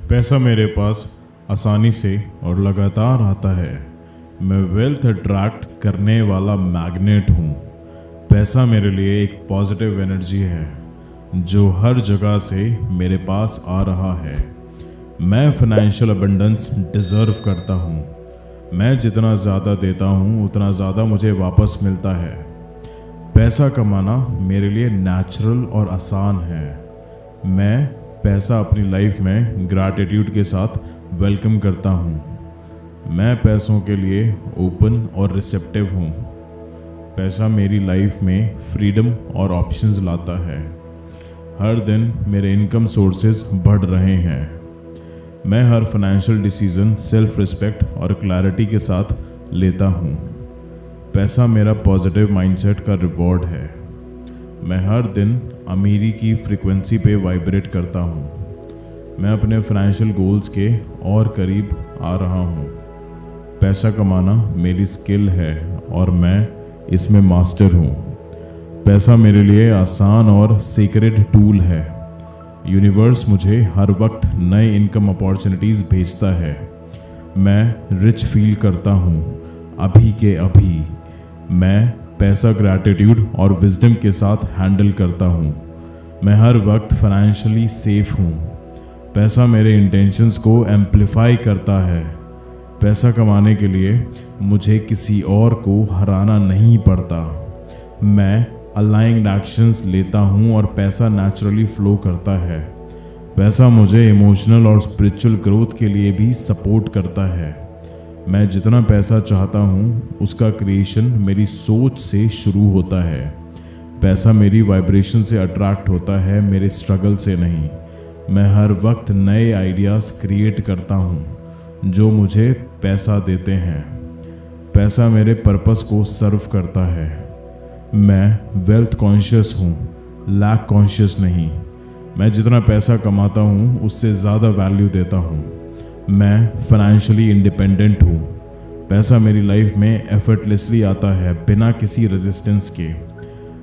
पैसा मेरे पास आसानी से और लगातार आता है। मैं वेल्थ अट्रैक्ट करने वाला मैग्नेट हूँ। पैसा मेरे लिए एक पॉजिटिव एनर्जी है जो हर जगह से मेरे पास आ रहा है। मैं फाइनेंशियल अबंडेंस डिज़र्व करता हूँ। मैं जितना ज़्यादा देता हूँ उतना ज़्यादा मुझे वापस मिलता है। पैसा कमाना मेरे लिए नेचुरल और आसान है। मैं पैसा अपनी लाइफ में ग्रैटिट्यूड के साथ वेलकम करता हूँ। मैं पैसों के लिए ओपन और रिसेप्टिव हूँ। पैसा मेरी लाइफ में फ्रीडम और ऑप्शंस लाता है। हर दिन मेरे इनकम सोर्सेज बढ़ रहे हैं। मैं हर फाइनेंशियल डिसीजन सेल्फ रिस्पेक्ट और क्लैरिटी के साथ लेता हूँ। पैसा मेरा पॉजिटिव माइंडसेट का रिवॉर्ड है। मैं हर दिन अमीरी की फ्रीक्वेंसी पे वाइब्रेट करता हूँ। मैं अपने फाइनेंशियल गोल्स के और करीब आ रहा हूँ। पैसा कमाना मेरी स्किल है और मैं इसमें मास्टर हूँ। पैसा मेरे लिए आसान और सीक्रेट टूल है। यूनिवर्स मुझे हर वक्त नए इनकम अपॉर्चुनिटीज़ भेजता है। मैं रिच फील करता हूँ अभी के अभी। मैं पैसा ग्रैटिट्यूड और विजडम के साथ हैंडल करता हूँ। मैं हर वक्त फाइनेंशियली सेफ हूँ। पैसा मेरे इंटेंशंस को एम्प्लीफाई करता है। पैसा कमाने के लिए मुझे किसी और को हराना नहीं पड़ता। मैं अलाइंड एक्शंस लेता हूँ और पैसा नेचुरली फ्लो करता है। पैसा मुझे इमोशनल और स्पिरिचुअल ग्रोथ के लिए भी सपोर्ट करता है। मैं जितना पैसा चाहता हूँ उसका क्रिएशन मेरी सोच से शुरू होता है। पैसा मेरी वाइब्रेशन से अट्रैक्ट होता है, मेरे स्ट्रगल से नहीं। मैं हर वक्त नए आइडियाज़ क्रिएट करता हूँ जो मुझे पैसा देते हैं। पैसा मेरे पर्पस को सर्व करता है। मैं वेल्थ कॉन्शियस हूँ, लैक कॉन्शियस नहीं। मैं जितना पैसा कमाता हूँ उससे ज़्यादा वैल्यू देता हूँ। मैं फाइनेंशियली इंडिपेंडेंट हूँ। पैसा मेरी लाइफ में एफर्टलेसली आता है, बिना किसी रेजिस्टेंस के।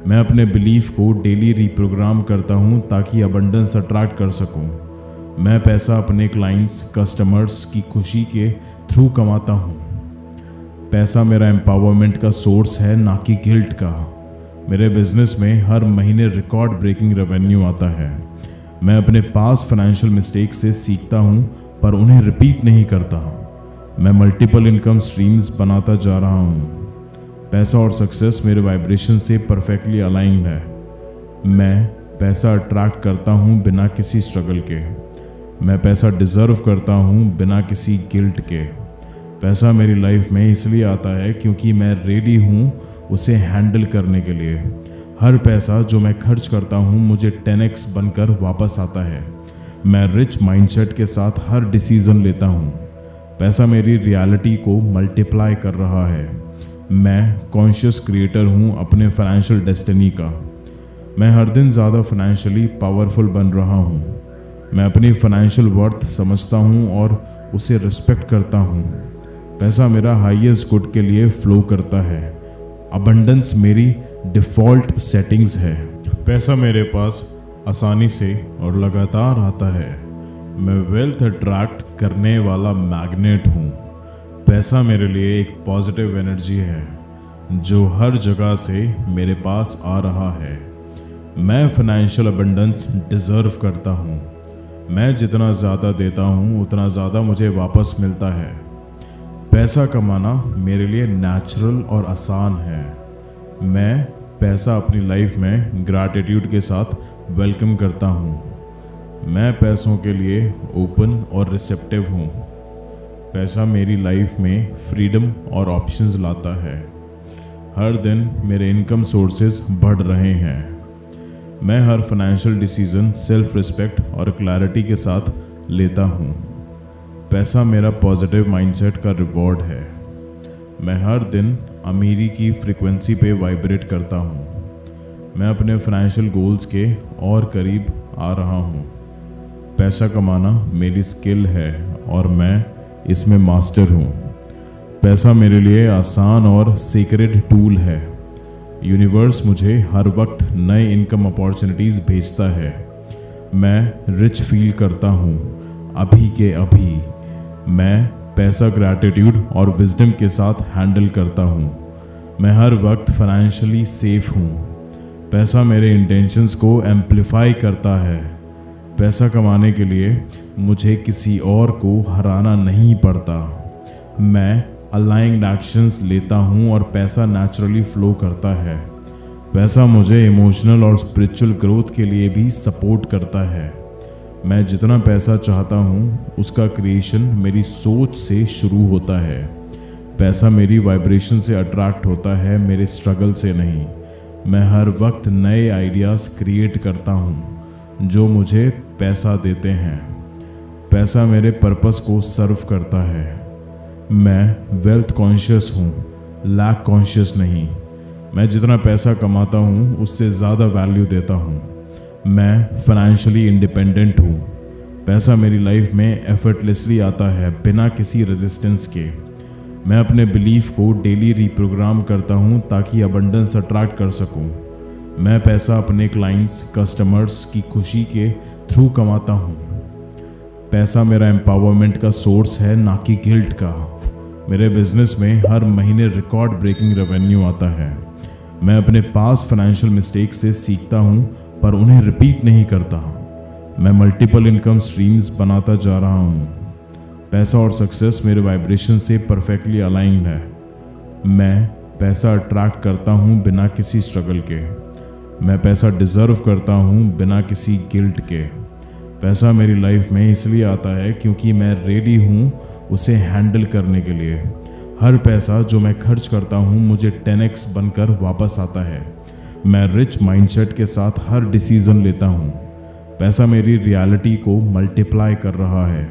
मैं अपने बिलीफ को डेली रीप्रोग्राम करता हूँ ताकि अबंडेंस अट्रैक्ट कर सकूँ। मैं पैसा अपने क्लाइंट्स, कस्टमर्स की खुशी के थ्रू कमाता हूँ। पैसा मेरा एम्पावरमेंट का सोर्स है, ना कि गिल्ट का। मेरे बिजनेस में हर महीने रिकॉर्ड ब्रेकिंग रेवेन्यू आता है। मैं अपने पास फाइनेंशियल मिस्टेक्स से सीखता हूँ पर उन्हें रिपीट नहीं करता। मैं मल्टीपल इनकम स्ट्रीम्स बनाता जा रहा हूँ। पैसा और सक्सेस मेरे वाइब्रेशन से परफेक्टली अलाइंड है। मैं पैसा अट्रैक्ट करता हूँ बिना किसी स्ट्रगल के। मैं पैसा डिज़र्व करता हूँ बिना किसी गिल्ट के। पैसा मेरी लाइफ में इसलिए आता है क्योंकि मैं रेडी हूँ उसे हैंडल करने के लिए। हर पैसा जो मैं खर्च करता हूँ मुझे 10x बनकर वापस आता है। मैं रिच माइंडसेट के साथ हर डिसीज़न लेता हूँ। पैसा मेरी रियलिटी को मल्टीप्लाई कर रहा है। मैं कॉन्शियस क्रिएटर हूँ अपने फाइनेंशियल डेस्टिनी का। मैं हर दिन ज़्यादा फाइनेंशियली पावरफुल बन रहा हूँ। मैं अपनी फाइनेंशियल वर्थ समझता हूँ और उसे रिस्पेक्ट करता हूँ। पैसा मेरा हाईएस्ट गुड के लिए फ्लो करता है। अबंडेंस मेरी डिफ़ॉल्ट सेटिंग्स है। पैसा मेरे पास आसानी से और लगातार आता है। मैं वेल्थ अट्रैक्ट करने वाला मैग्नेट हूँ। पैसा मेरे लिए एक पॉजिटिव एनर्जी है जो हर जगह से मेरे पास आ रहा है। मैं फाइनेंशियल अबंडेंस डिज़र्व करता हूँ। मैं जितना ज़्यादा देता हूँ उतना ज़्यादा मुझे वापस मिलता है। पैसा कमाना मेरे लिए नेचुरल और आसान है। मैं पैसा अपनी लाइफ में ग्रैटिट्यूड के साथ वेलकम करता हूँ। मैं पैसों के लिए ओपन और रिसेप्टिव हूँ। पैसा मेरी लाइफ में फ्रीडम और ऑप्शंस लाता है। हर दिन मेरे इनकम सोर्सेज बढ़ रहे हैं। मैं हर फाइनेंशियल डिसीजन सेल्फ रिस्पेक्ट और क्लैरिटी के साथ लेता हूँ। पैसा मेरा पॉजिटिव माइंडसेट का रिवॉर्ड है। मैं हर दिन अमीरी की फ्रीक्वेंसी पे वाइब्रेट करता हूँ। मैं अपने फाइनेंशियल गोल्स के और करीब आ रहा हूँ। पैसा कमाना मेरी स्किल है और मैं इसमें मास्टर हूँ। पैसा मेरे लिए आसान और सीक्रेट टूल है। यूनिवर्स मुझे हर वक्त नए इनकम अपॉर्चुनिटीज़ भेजता है। मैं रिच फील करता हूँ अभी के अभी। मैं पैसा ग्रैटिट्यूड और विजडम के साथ हैंडल करता हूँ। मैं हर वक्त फाइनेंशियली सेफ हूँ। पैसा मेरे इंटेंशंस को एम्प्लीफाई करता है। पैसा कमाने के लिए मुझे किसी और को हराना नहीं पड़ता। मैं अलाइंड एक्शंस लेता हूँ और पैसा नेचुरली फ्लो करता है। पैसा मुझे इमोशनल और स्पिरिचुअल ग्रोथ के लिए भी सपोर्ट करता है। मैं जितना पैसा चाहता हूँ उसका क्रिएशन मेरी सोच से शुरू होता है। पैसा मेरी वाइब्रेशन से अट्रैक्ट होता है, मेरे स्ट्रगल से नहीं। मैं हर वक्त नए आइडियाज़ क्रिएट करता हूँ जो मुझे पैसा देते हैं। पैसा मेरे पर्पस को सर्व करता है। मैं वेल्थ कॉन्शियस हूँ, लैक कॉन्शियस नहीं। मैं जितना पैसा कमाता हूँ उससे ज़्यादा वैल्यू देता हूँ। मैं फाइनेंशियली इंडिपेंडेंट हूँ। पैसा मेरी लाइफ में एफर्टलेसली आता है, बिना किसी रेजिस्टेंस के। मैं अपने बिलीफ को डेली रीप्रोग्राम करता हूँ ताकि अबंडेंस अट्रैक्ट कर सकूँ। मैं पैसा अपने क्लाइंट्स, कस्टमर्स की खुशी के थ्रू कमाता हूँ। पैसा मेरा एम्पावरमेंट का सोर्स है, ना कि गिल्ट का। मेरे बिजनेस में हर महीने रिकॉर्ड ब्रेकिंग रेवेन्यू आता है। मैं अपने पास फाइनेंशियल मिस्टेक्स से सीखता हूँ पर उन्हें रिपीट नहीं करता। मैं मल्टीपल इनकम स्ट्रीम्स बनाता जा रहा हूँ। पैसा और सक्सेस मेरे वाइब्रेशन से परफेक्टली अलाइंड है। मैं पैसा अट्रैक्ट करता हूँ बिना किसी स्ट्रगल के। मैं पैसा डिज़र्व करता हूँ बिना किसी गिल्ट के। पैसा मेरी लाइफ में इसलिए आता है क्योंकि मैं रेडी हूँ उसे हैंडल करने के लिए। हर पैसा जो मैं खर्च करता हूँ मुझे 10x बनकर वापस आता है। मैं रिच माइंडसेट के साथ हर डिसीज़न लेता हूँ। पैसा मेरी रियलिटी को मल्टीप्लाई कर रहा है।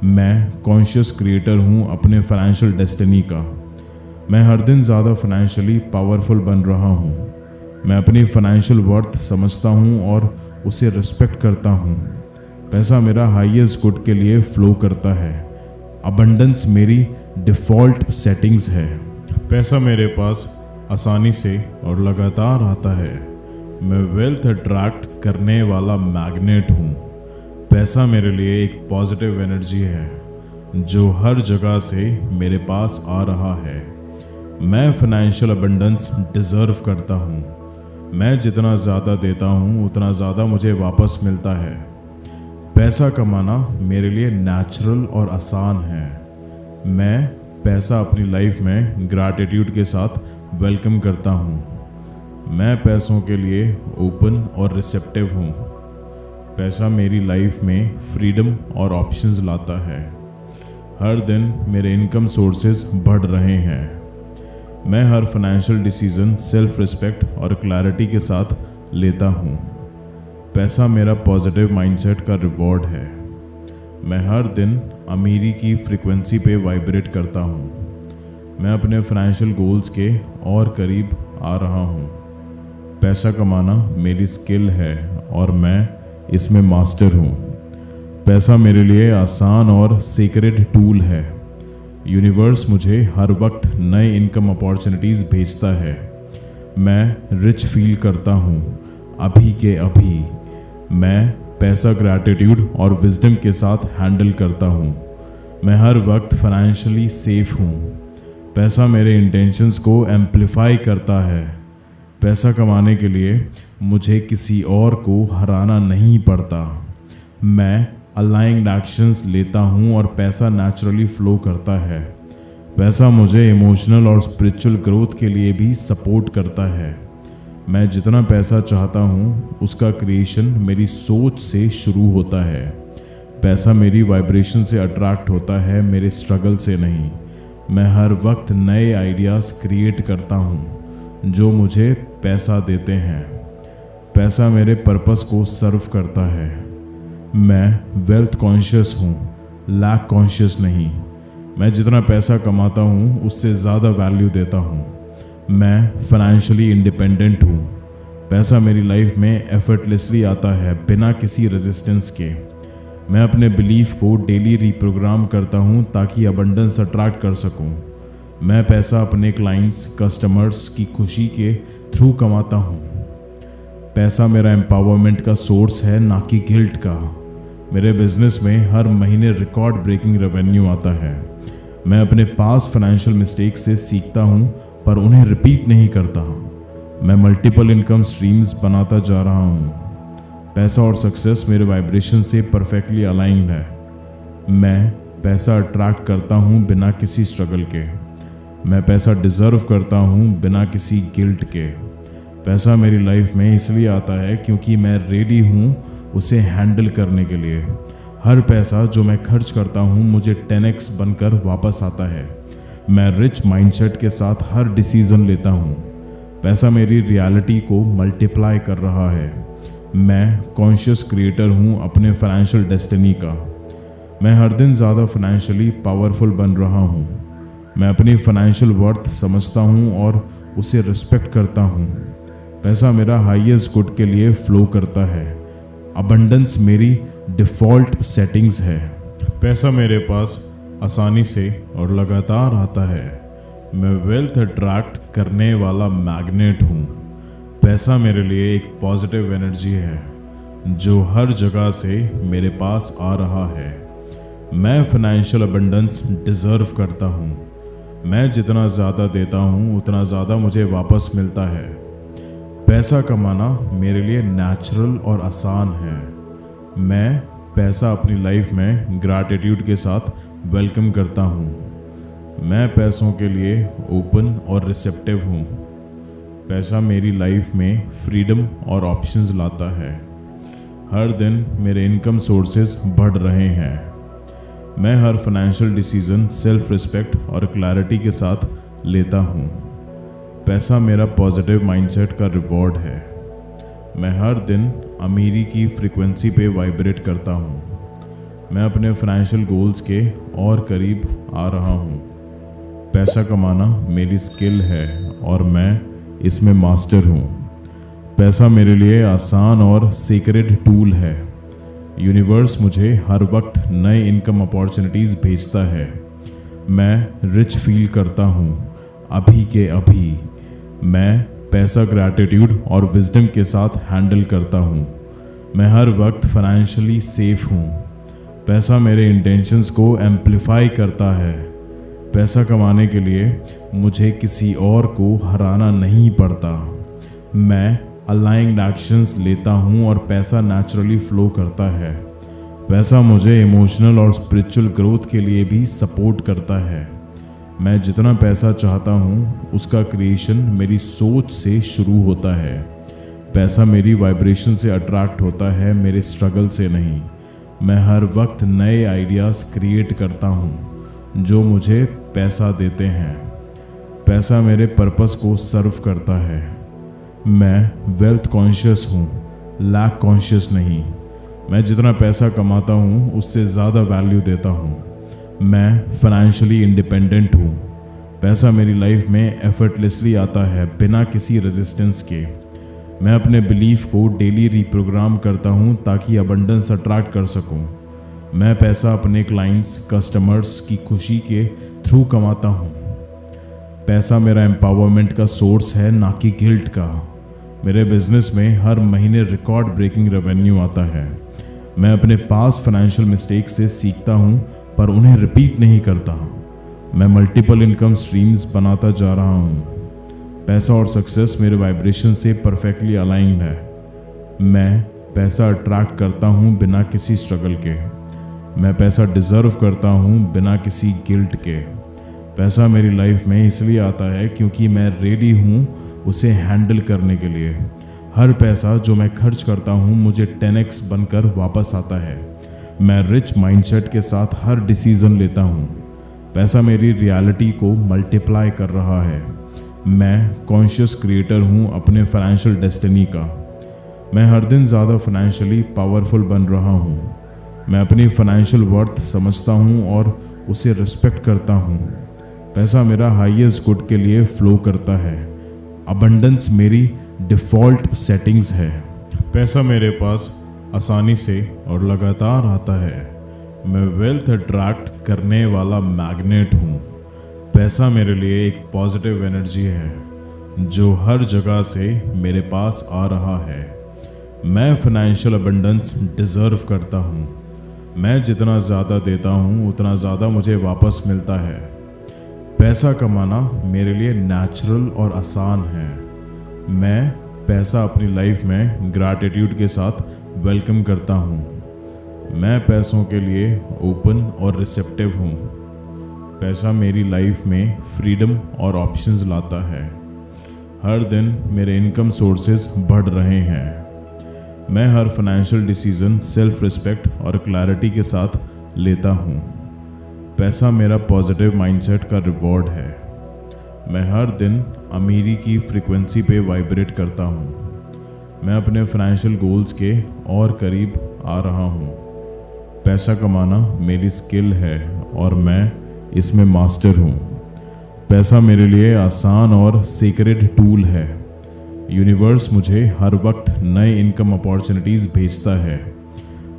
मैं कॉन्शियस क्रिएटर हूँ अपने फाइनेंशियल डेस्टिनी का। मैं हर दिन ज़्यादा फाइनेंशियली पावरफुल बन रहा हूँ। मैं अपनी फाइनेंशियल वर्थ समझता हूँ और उसे रिस्पेक्ट करता हूँ। पैसा मेरा हाईएस्ट गुड के लिए फ्लो करता है। अबंडेंस मेरी डिफ़ॉल्ट सेटिंग्स है। पैसा मेरे पास आसानी से और लगातार आता है। मैं वेल्थ अट्रैक्ट करने वाला मैग्नेट हूँ। पैसा मेरे लिए एक पॉजिटिव एनर्जी है जो हर जगह से मेरे पास आ रहा है। मैं फाइनेंशियल अबंडेंस डिज़र्व करता हूँ। मैं जितना ज़्यादा देता हूँ उतना ज़्यादा मुझे वापस मिलता है। पैसा कमाना मेरे लिए नेचुरल और आसान है। मैं पैसा अपनी लाइफ में ग्रैटिट्यूड के साथ वेलकम करता हूँ। मैं पैसों के लिए ओपन और रिसेप्टिव हूँ। पैसा मेरी लाइफ में फ्रीडम और ऑप्शंस लाता है। हर दिन मेरे इनकम सोर्सेज बढ़ रहे हैं। मैं हर फाइनेंशियल डिसीजन सेल्फ रिस्पेक्ट और क्लैरिटी के साथ लेता हूँ। पैसा मेरा पॉजिटिव माइंडसेट का रिवॉर्ड है। मैं हर दिन अमीरी की फ्रीक्वेंसी पे वाइब्रेट करता हूँ। मैं अपने फाइनेंशियल गोल्स के और करीब आ रहा हूँ। पैसा कमाना मेरी स्किल है और मैं इसमें मास्टर हूँ। पैसा मेरे लिए आसान और सीक्रेट टूल है। यूनिवर्स मुझे हर वक्त नए इनकम अपॉर्चुनिटीज़ भेजता है। मैं रिच फील करता हूँ अभी के अभी। मैं पैसा ग्रैटिट्यूड और विजडम के साथ हैंडल करता हूँ। मैं हर वक्त फाइनेंशियली सेफ हूँ। पैसा मेरे इंटेंशंस को एम्प्लीफाई करता है। पैसा कमाने के लिए मुझे किसी और को हराना नहीं पड़ता। मैं अलाइंड एक्शंस लेता हूँ और पैसा नेचुरली फ्लो करता है। पैसा मुझे इमोशनल और स्पिरिचुअल ग्रोथ के लिए भी सपोर्ट करता है। मैं जितना पैसा चाहता हूँ उसका क्रिएशन मेरी सोच से शुरू होता है। पैसा मेरी वाइब्रेशन से अट्रैक्ट होता है, मेरे स्ट्रगल से नहीं। मैं हर वक्त नए आइडियाज़ क्रिएट करता हूँ जो मुझे पैसा देते हैं। पैसा मेरे पर्पस को सर्व करता है। मैं वेल्थ कॉन्शियस हूँ, लैक कॉन्शियस नहीं। मैं जितना पैसा कमाता हूँ उससे ज़्यादा वैल्यू देता हूँ। मैं फाइनेंशियली इंडिपेंडेंट हूँ। पैसा मेरी लाइफ में एफर्टलेसली आता है, बिना किसी रेजिस्टेंस के। मैं अपने बिलीफ को डेली रीप्रोग्राम करता हूँ ताकि अबंडेंस अट्रैक्ट कर सकूँ। मैं पैसा अपने क्लाइंट्स, कस्टमर्स की खुशी के थ्रू कमाता हूँ। पैसा मेरा एम्पावरमेंट का सोर्स है, ना कि गिल्ट का। मेरे बिजनेस में हर महीने रिकॉर्ड ब्रेकिंग रेवेन्यू आता है। मैं अपने पास फाइनेंशियल मिस्टेक से सीखता हूँ पर उन्हें रिपीट नहीं करता। मैं मल्टीपल इनकम स्ट्रीम्स बनाता जा रहा हूँ। पैसा और सक्सेस मेरे वाइब्रेशन से परफेक्टली अलाइंड है। मैं पैसा अट्रैक्ट करता हूँ बिना किसी स्ट्रगल के। मैं पैसा डिज़र्व करता हूँ बिना किसी गिल्ट के। पैसा मेरी लाइफ में इसलिए आता है क्योंकि मैं रेडी हूँ उसे हैंडल करने के लिए। हर पैसा जो मैं खर्च करता हूँ मुझे 10x बनकर वापस आता है। मैं रिच माइंडसेट के साथ हर डिसीजन लेता हूँ। पैसा मेरी रियलिटी को मल्टीप्लाई कर रहा है। मैं कॉन्शियस क्रिएटर हूँ अपने फाइनेंशियल डेस्टिनी का। मैं हर दिन ज़्यादा फाइनेंशियली पावरफुल बन रहा हूँ। मैं अपनी फाइनेंशियल वर्थ समझता हूँ और उसे रिस्पेक्ट करता हूँ। पैसा मेरा हाईएस्ट गुड के लिए फ्लो करता है। अबंडेंस मेरी डिफ़ॉल्ट सेटिंग्स है। पैसा मेरे पास आसानी से और लगातार आता है। मैं वेल्थ अट्रैक्ट करने वाला मैग्नेट हूँ। पैसा मेरे लिए एक पॉजिटिव एनर्जी है जो हर जगह से मेरे पास आ रहा है। मैं फाइनेंशियल अबंडेंस डिज़र्व करता हूँ। मैं जितना ज़्यादा देता हूँ उतना ज़्यादा मुझे वापस मिलता है। पैसा कमाना मेरे लिए नेचुरल और आसान है। मैं पैसा अपनी लाइफ में ग्रैटिट्यूड के साथ वेलकम करता हूँ। मैं पैसों के लिए ओपन और रिसेप्टिव हूँ। पैसा मेरी लाइफ में फ्रीडम और ऑप्शंस लाता है। हर दिन मेरे इनकम सोर्सेज बढ़ रहे हैं। मैं हर फाइनेंशियल डिसीजन सेल्फ रिस्पेक्ट और क्लैरिटी के साथ लेता हूँ। पैसा मेरा पॉजिटिव माइंडसेट का रिवॉर्ड है। मैं हर दिन अमीरी की फ्रीक्वेंसी पे वाइब्रेट करता हूँ। मैं अपने फाइनेंशियल गोल्स के और करीब आ रहा हूँ। पैसा कमाना मेरी स्किल है और मैं इसमें मास्टर हूँ। पैसा मेरे लिए आसान और सीक्रेट टूल है। यूनिवर्स मुझे हर वक्त नए इनकम अपॉर्चुनिटीज़ भेजता है। मैं रिच फील करता हूँ अभी के अभी। मैं पैसा ग्रैटिट्यूड और विजडम के साथ हैंडल करता हूँ। मैं हर वक्त फाइनेंशियली सेफ हूँ। पैसा मेरे इंटेंशंस को एम्पलीफाई करता है। पैसा कमाने के लिए मुझे किसी और को हराना नहीं पड़ता। मैं अलाइंड एक्शंस लेता हूँ और पैसा नेचुरली फ्लो करता है। पैसा मुझे इमोशनल और स्पिरिचुअल ग्रोथ के लिए भी सपोर्ट करता है। मैं जितना पैसा चाहता हूँ उसका क्रिएशन मेरी सोच से शुरू होता है। पैसा मेरी वाइब्रेशन से अट्रैक्ट होता है, मेरे स्ट्रगल से नहीं। मैं हर वक्त नए आइडियाज़ क्रिएट करता हूँ जो मुझे पैसा देते हैं। पैसा मेरे पर्पस को सर्व करता है। मैं वेल्थ कॉन्शियस हूँ, लैक कॉन्शियस नहीं। मैं जितना पैसा कमाता हूँ उससे ज़्यादा वैल्यू देता हूँ। मैं फाइनेंशियली इंडिपेंडेंट हूँ। पैसा मेरी लाइफ में एफर्टलेसली आता है बिना किसी रेजिस्टेंस के। मैं अपने बिलीफ को डेली रीप्रोग्राम करता हूँ ताकि अबंडेंस अट्रैक्ट कर सकूँ। मैं पैसा अपने क्लाइंट्स, कस्टमर्स की खुशी के थ्रू कमाता हूँ। पैसा मेरा एम्पावरमेंट का सोर्स है, ना कि गिल्ट का। मेरे बिजनेस में हर महीने रिकॉर्ड ब्रेकिंग रेवेन्यू आता है। मैं अपने पास फाइनेंशियल मिस्टेक से सीखता हूँ पर उन्हें रिपीट नहीं करता। मैं मल्टीपल इनकम स्ट्रीम्स बनाता जा रहा हूँ। पैसा और सक्सेस मेरे वाइब्रेशन से परफेक्टली अलाइंड है। मैं पैसा अट्रैक्ट करता हूँ बिना किसी स्ट्रगल के। मैं पैसा डिज़र्व करता हूँ बिना किसी गिल्ट के। पैसा मेरी लाइफ में इसलिए आता है क्योंकि मैं रेडी हूँ उसे हैंडल करने के लिए। हर पैसा जो मैं खर्च करता हूँ मुझे 10x बनकर वापस आता है। मैं रिच माइंडसेट के साथ हर डिसीजन लेता हूँ। पैसा मेरी रियलिटी को मल्टीप्लाई कर रहा है। मैं कॉन्शियस क्रिएटर हूँ अपने फाइनेंशियल डेस्टिनी का। मैं हर दिन ज़्यादा फाइनेंशियली पावरफुल बन रहा हूँ। मैं अपनी फाइनेंशियल वर्थ समझता हूँ और उसे रिस्पेक्ट करता हूँ। पैसा मेरा हाईएस्ट गुड के लिए फ्लो करता है। अबंडेंस मेरी डिफ़ॉल्ट सेटिंग्स है। पैसा मेरे पास आसानी से और लगातार आता है। मैं वेल्थ अट्रैक्ट करने वाला मैग्नेट हूँ। पैसा मेरे लिए एक पॉजिटिव एनर्जी है जो हर जगह से मेरे पास आ रहा है। मैं फाइनेंशियल अबंडेंस डिज़र्व करता हूँ। मैं जितना ज़्यादा देता हूँ उतना ज़्यादा मुझे वापस मिलता है। पैसा कमाना मेरे लिए नेचुरल और आसान है। मैं पैसा अपनी लाइफ में ग्रैटिट्यूड के साथ वेलकम करता हूँ। मैं पैसों के लिए ओपन और रिसेप्टिव हूँ। पैसा मेरी लाइफ में फ्रीडम और ऑप्शंस लाता है। हर दिन मेरे इनकम सोर्सेज बढ़ रहे हैं। मैं हर फाइनेंशियल डिसीजन सेल्फ रिस्पेक्ट और क्लैरिटी के साथ लेता हूँ। पैसा मेरा पॉजिटिव माइंडसेट का रिवॉर्ड है। मैं हर दिन अमीरी की फ्रीक्वेंसी पे वाइब्रेट करता हूँ। मैं अपने फाइनेंशियल गोल्स के और करीब आ रहा हूँ। पैसा कमाना मेरी स्किल है और मैं इसमें मास्टर हूँ। पैसा मेरे लिए आसान और सीक्रेट टूल है। यूनिवर्स मुझे हर वक्त नए इनकम अपॉर्चुनिटीज़ भेजता है।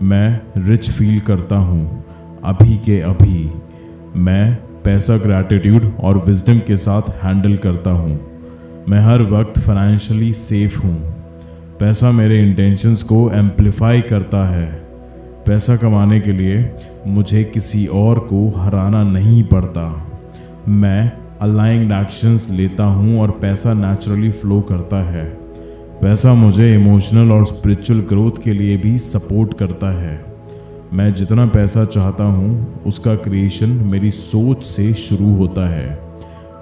मैं रिच फील करता हूँ अभी के अभी। मैं पैसा ग्रैटिट्यूड और विजडम के साथ हैंडल करता हूँ। मैं हर वक्त फाइनेंशियली सेफ हूँ। पैसा मेरे इंटेंशंस को एम्पलीफाई करता है। पैसा कमाने के लिए मुझे किसी और को हराना नहीं पड़ता। मैं अलाइंड एक्शंस लेता हूँ और पैसा नेचुरली फ्लो करता है। पैसा मुझे इमोशनल और स्पिरिचुअल ग्रोथ के लिए भी सपोर्ट करता है। मैं जितना पैसा चाहता हूँ उसका क्रिएशन मेरी सोच से शुरू होता है।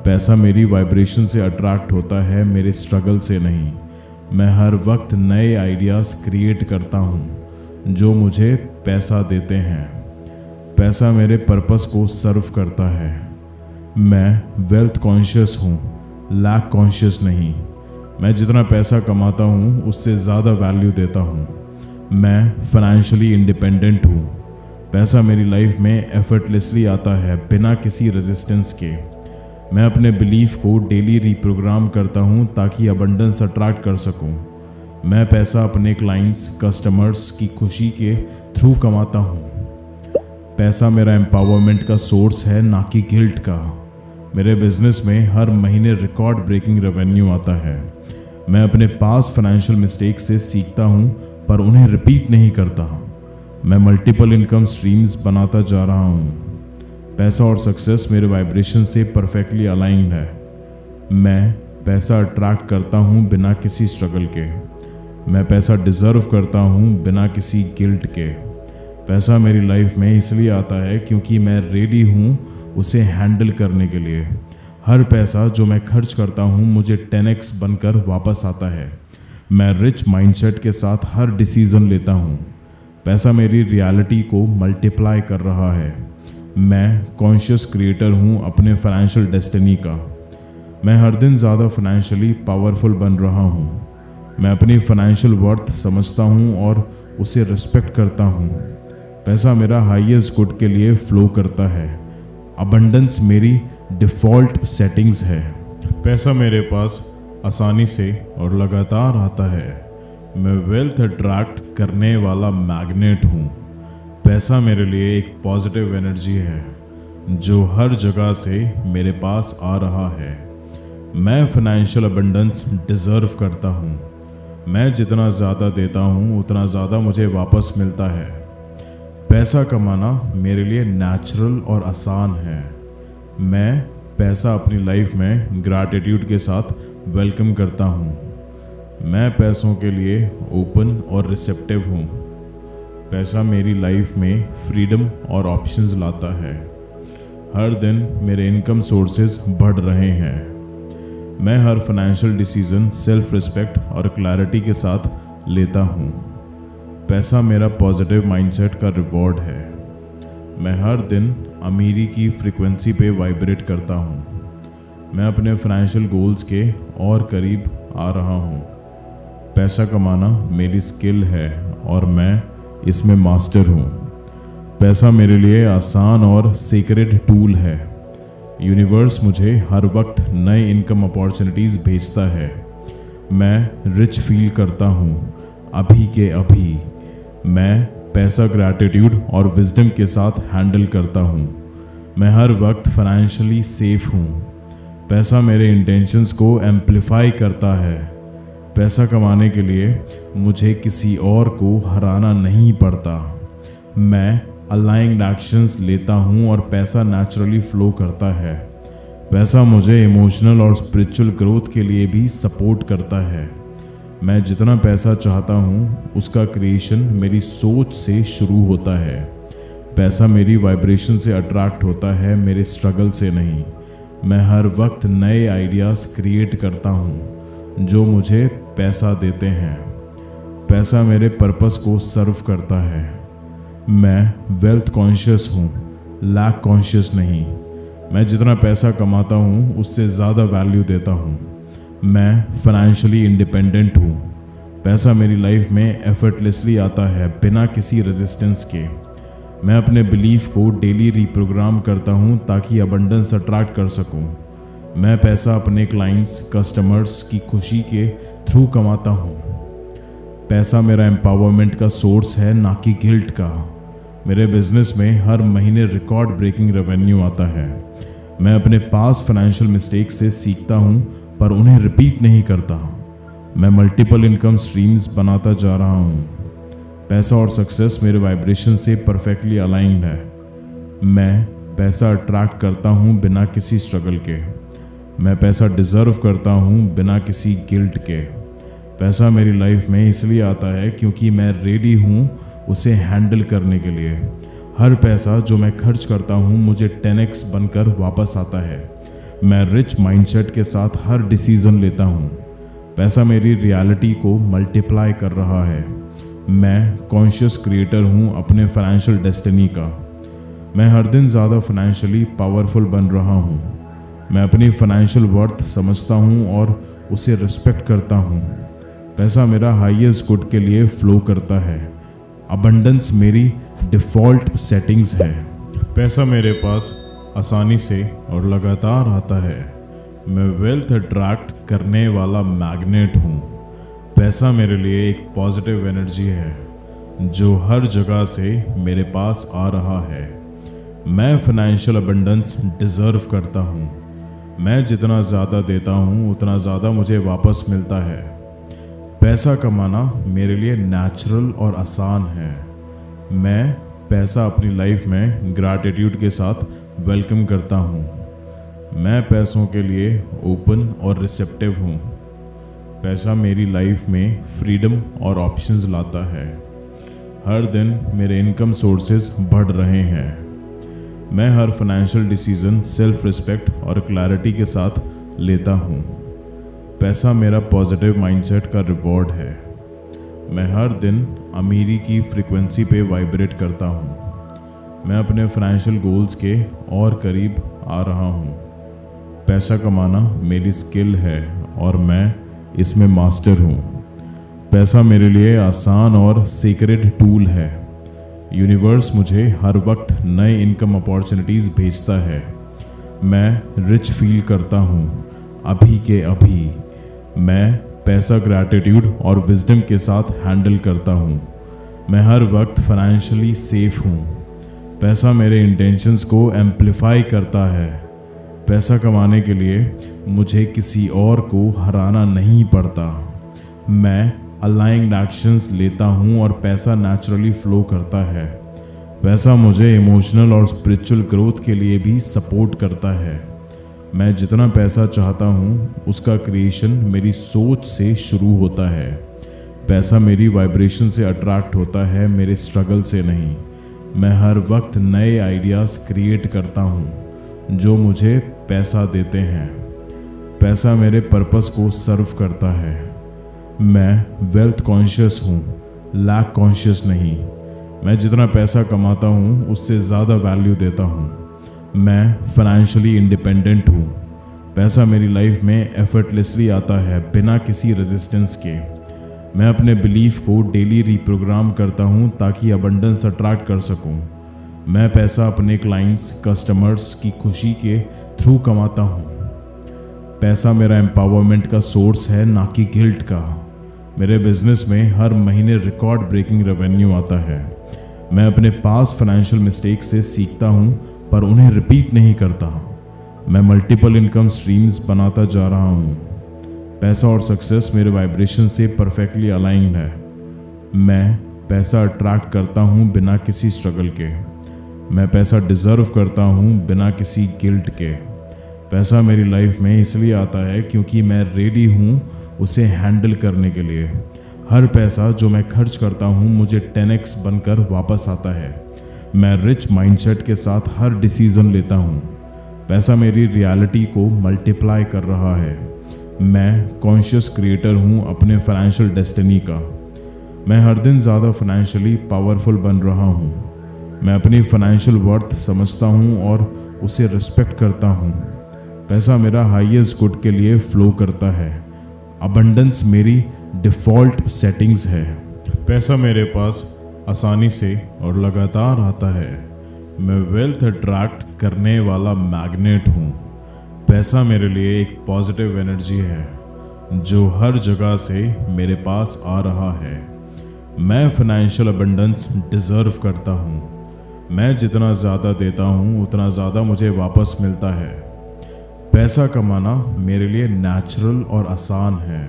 पैसा मेरी वाइब्रेशन से अट्रैक्ट होता है, मेरे स्ट्रगल से नहीं। मैं हर वक्त नए आइडियाज़ क्रिएट करता हूँ जो मुझे पैसा देते हैं। पैसा मेरे पर्पस को सर्व करता है। मैं वेल्थ कॉन्शियस हूँ, लैक कॉन्शियस नहीं। मैं जितना पैसा कमाता हूँ उससे ज़्यादा वैल्यू देता हूँ। मैं फाइनेंशियली इंडिपेंडेंट हूँ। पैसा मेरी लाइफ में एफर्टलेसली आता है, बिना किसी रेजिस्टेंस के। मैं अपने बिलीफ को डेली रीप्रोग्राम करता हूँ ताकि अबंडेंस अट्रैक्ट कर सकूँ। मैं पैसा अपने क्लाइंट्स, कस्टमर्स की खुशी के थ्रू कमाता हूँ। पैसा मेरा एम्पावरमेंट का सोर्स है, ना कि गिल्ट का। मेरे बिजनेस में हर महीने रिकॉर्ड ब्रेकिंग रेवेन्यू आता है। मैं अपने पास फाइनेंशियल मिस्टेक से सीखता हूँ पर उन्हें रिपीट नहीं करता। मैं मल्टीपल इनकम स्ट्रीम्स बनाता जा रहा हूँ। पैसा और सक्सेस मेरे वाइब्रेशन से परफेक्टली अलाइंड है। मैं पैसा अट्रैक्ट करता हूँ बिना किसी स्ट्रगल के। मैं पैसा डिज़र्व करता हूँ बिना किसी गिल्ट के। पैसा मेरी लाइफ में इसलिए आता है क्योंकि मैं रेडी हूँ उसे हैंडल करने के लिए। हर पैसा जो मैं खर्च करता हूँ मुझे 10x बनकर वापस आता है। मैं रिच माइंडसेट के साथ हर डिसीज़न लेता हूँ। पैसा मेरी रियलिटी को मल्टीप्लाई कर रहा है। मैं कॉन्शियस क्रिएटर हूँ अपने फाइनेंशियल डेस्टिनी का। मैं हर दिन ज़्यादा फाइनेंशियली पावरफुल बन रहा हूँ। मैं अपनी फाइनेंशियल वर्थ समझता हूँ और उसे रिस्पेक्ट करता हूँ। पैसा मेरा हाईएस्ट गुड के लिए फ्लो करता है। अबंडेंस मेरी डिफ़ॉल्ट सेटिंग्स है। पैसा मेरे पास आसानी से और लगातार आता है। मैं वेल्थ अट्रैक्ट करने वाला मैग्नेट हूँ। पैसा मेरे लिए एक पॉजिटिव एनर्जी है जो हर जगह से मेरे पास आ रहा है। मैं फाइनेंशियल अबंडेंस डिज़र्व करता हूँ। मैं जितना ज़्यादा देता हूँ उतना ज़्यादा मुझे वापस मिलता है। पैसा कमाना मेरे लिए नेचुरल और आसान है। मैं पैसा अपनी लाइफ में ग्रैटिट्यूड के साथ वेलकम करता हूँ। मैं पैसों के लिए ओपन और रिसेप्टिव हूँ। पैसा मेरी लाइफ में फ्रीडम और ऑप्शंस लाता है। हर दिन मेरे इनकम सोर्सेज बढ़ रहे हैं। मैं हर फाइनेंशियल डिसीजन सेल्फ रिस्पेक्ट और क्लैरिटी के साथ लेता हूँ। पैसा मेरा पॉजिटिव माइंडसेट का रिवॉर्ड है। मैं हर दिन अमीरी की फ्रीक्वेंसी पे वाइब्रेट करता हूँ। मैं अपने फाइनेंशियल गोल्स के और करीब आ रहा हूँ। पैसा कमाना मेरी स्किल है और मैं इसमें मास्टर हूँ। पैसा मेरे लिए आसान और सीक्रेट टूल है। यूनिवर्स मुझे हर वक्त नए इनकम अपॉर्चुनिटीज़ भेजता है। मैं रिच फील करता हूँ अभी के अभी। मैं पैसा ग्रैटिट्यूड और विजडम के साथ हैंडल करता हूँ। मैं हर वक्त फाइनेंशियली सेफ हूँ। पैसा मेरे इंटेंशंस को एम्पलीफाई करता है। पैसा कमाने के लिए मुझे किसी और को हराना नहीं पड़ता। मैं अलाइंड एक्शंस लेता हूँ और पैसा नेचुरली फ्लो करता है। पैसा मुझे इमोशनल और स्पिरिचुअल ग्रोथ के लिए भी सपोर्ट करता है। मैं जितना पैसा चाहता हूँ उसका क्रिएशन मेरी सोच से शुरू होता है। पैसा मेरी वाइब्रेशन से अट्रैक्ट होता है, मेरे स्ट्रगल से नहीं। मैं हर वक्त नए आइडियाज़ क्रिएट करता हूँ जो मुझे पैसा देते हैं। पैसा मेरे पर्पस को सर्व करता है। मैं वेल्थ कॉन्शियस हूँ, लैक कॉन्शियस नहीं। मैं जितना पैसा कमाता हूँ उससे ज़्यादा वैल्यू देता हूँ। मैं फाइनेंशियली इंडिपेंडेंट हूँ। पैसा मेरी लाइफ में एफर्टलेसली आता है, बिना किसी रेजिस्टेंस के। मैं अपने बिलीफ को डेली रीप्रोग्राम करता हूँ ताकि अबंडेंस अट्रैक्ट कर सकूँ। मैं पैसा अपने क्लाइंट्स, कस्टमर्स की खुशी के थ्रू कमाता हूँ। पैसा मेरा एम्पावरमेंट का सोर्स है, ना कि गिल्ट का। मेरे बिजनेस में हर महीने रिकॉर्ड ब्रेकिंग रेवेन्यू आता है। मैं अपने पास फाइनेंशियल मिस्टेक से सीखता हूँ पर उन्हें रिपीट नहीं करता। मैं मल्टीपल इनकम स्ट्रीम्स बनाता जा रहा हूँ। पैसा और सक्सेस मेरे वाइब्रेशन से परफेक्टली अलाइंड है। मैं पैसा अट्रैक्ट करता हूँ बिना किसी स्ट्रगल के। मैं पैसा डिज़र्व करता हूँ बिना किसी गिल्ट के। पैसा मेरी लाइफ में इसलिए आता है क्योंकि मैं रेडी हूँ उसे हैंडल करने के लिए। हर पैसा जो मैं खर्च करता हूँ मुझे 10x बनकर वापस आता है। मैं रिच माइंडसेट के साथ हर डिसीज़न लेता हूँ। पैसा मेरी रियलिटी को मल्टीप्लाई कर रहा है। मैं कॉन्शियस क्रिएटर हूँ अपने फाइनेंशियल डेस्टिनी का। मैं हर दिन ज़्यादा फाइनेंशियली पावरफुल बन रहा हूँ। मैं अपनी फाइनेंशियल वर्थ समझता हूँ और उसे रिस्पेक्ट करता हूँ। पैसा मेरा हाईएस्ट गुड के लिए फ्लो करता है। अबंडेंस मेरी डिफ़ॉल्ट सेटिंग्स है। पैसा मेरे पास आसानी से और लगातार आता है। मैं वेल्थ अट्रैक्ट करने वाला मैग्नेट हूँ। पैसा मेरे लिए एक पॉजिटिव एनर्जी है जो हर जगह से मेरे पास आ रहा है। मैं फाइनेंशियल अबंडेंस डिज़र्व करता हूँ। मैं जितना ज़्यादा देता हूँ उतना ज़्यादा मुझे वापस मिलता है। पैसा कमाना मेरे लिए नेचुरल और आसान है। मैं पैसा अपनी लाइफ में ग्रैटिट्यूड के साथ वेलकम करता हूँ। मैं पैसों के लिए ओपन और रिसेप्टिव हूँ। पैसा मेरी लाइफ में फ्रीडम और ऑप्शंस लाता है। हर दिन मेरे इनकम सोर्सेज बढ़ रहे हैं। मैं हर फाइनेंशियल डिसीजन सेल्फ रिस्पेक्ट और क्लैरिटी के साथ लेता हूँ। पैसा मेरा पॉजिटिव माइंडसेट का रिवॉर्ड है। मैं हर दिन अमीरी की फ्रीक्वेंसी पे वाइब्रेट करता हूँ। मैं अपने फाइनेंशियल गोल्स के और करीब आ रहा हूँ। पैसा कमाना मेरी स्किल है और मैं इसमें मास्टर हूँ। पैसा मेरे लिए आसान और सीक्रेट टूल है। यूनिवर्स मुझे हर वक्त नए इनकम अपॉर्चुनिटीज़ भेजता है। मैं रिच फील करता हूँ अभी के अभी। मैं पैसा ग्रैटिट्यूड और विजडम के साथ हैंडल करता हूँ। मैं हर वक्त फाइनेंशियली सेफ हूँ। पैसा मेरे इंटेंशंस को एम्प्लीफाई करता है। पैसा कमाने के लिए मुझे किसी और को हराना नहीं पड़ता। मैं अलाइंड एक्शंस लेता हूँ और पैसा नेचुरली फ्लो करता है। पैसा मुझे इमोशनल और स्पिरिचुअल ग्रोथ के लिए भी सपोर्ट करता है। मैं जितना पैसा चाहता हूँ उसका क्रिएशन मेरी सोच से शुरू होता है। पैसा मेरी वाइब्रेशन से अट्रैक्ट होता है, मेरे स्ट्रगल से नहीं। मैं हर वक्त नए आइडियाज़ क्रिएट करता हूँ जो मुझे पैसा देते हैं। पैसा मेरे पर्पस को सर्व करता है। मैं वेल्थ कॉन्शियस हूँ, लैक कॉन्शियस नहीं। मैं जितना पैसा कमाता हूँ उससे ज़्यादा वैल्यू देता हूँ। मैं फाइनेंशियली इंडिपेंडेंट हूँ। पैसा मेरी लाइफ में एफर्टलेसली आता है, बिना किसी रेजिस्टेंस के। मैं अपने बिलीफ को डेली रीप्रोग्राम करता हूँ ताकि अबंडेंस अट्रैक्ट कर सकूँ। मैं पैसा अपने क्लाइंट्स, कस्टमर्स की खुशी के थ्रू कमाता हूँ। पैसा मेरा एम्पावरमेंट का सोर्स है, ना कि गिल्ट का। मेरे बिजनेस में हर महीने रिकॉर्ड ब्रेकिंग रेवेन्यू आता है। मैं अपने पास फाइनेंशियल मिस्टेक से सीखता हूँ पर उन्हें रिपीट नहीं करता। मैं मल्टीपल इनकम स्ट्रीम्स बनाता जा रहा हूँ। पैसा और सक्सेस मेरे वाइब्रेशन से परफेक्टली अलाइंड है। मैं पैसा अट्रैक्ट करता हूँ बिना किसी स्ट्रगल के। मैं पैसा डिज़र्व करता हूँ बिना किसी गिल्ट के। पैसा मेरी लाइफ में इसलिए आता है क्योंकि मैं रेडी हूँ उसे हैंडल करने के लिए। हर पैसा जो मैं खर्च करता हूँ मुझे 10x बनकर वापस आता है। मैं रिच माइंडसेट के साथ हर डिसीज़न लेता हूँ। पैसा मेरी रियलिटी को मल्टीप्लाई कर रहा है। मैं कॉन्शियस क्रिएटर हूँ अपने फाइनेंशियल डेस्टिनी का। मैं हर दिन ज़्यादा फाइनेंशियली पावरफुल बन रहा हूँ। मैं अपनी फाइनेंशियल वर्थ समझता हूँ और उसे रिस्पेक्ट करता हूँ। पैसा मेरा हाईएस्ट गुड के लिए फ्लो करता है। अबंडेंस मेरी डिफ़ॉल्ट सेटिंग्स है। पैसा मेरे पास आसानी से और लगातार आता है। मैं वेल्थ अट्रैक्ट करने वाला मैग्नेट हूँ। पैसा मेरे लिए एक पॉजिटिव एनर्जी है जो हर जगह से मेरे पास आ रहा है। मैं फाइनेंशियल अबंडेंस डिज़र्व करता हूँ। मैं जितना ज़्यादा देता हूँ उतना ज़्यादा मुझे वापस मिलता है। पैसा कमाना मेरे लिए नेचुरल और आसान है।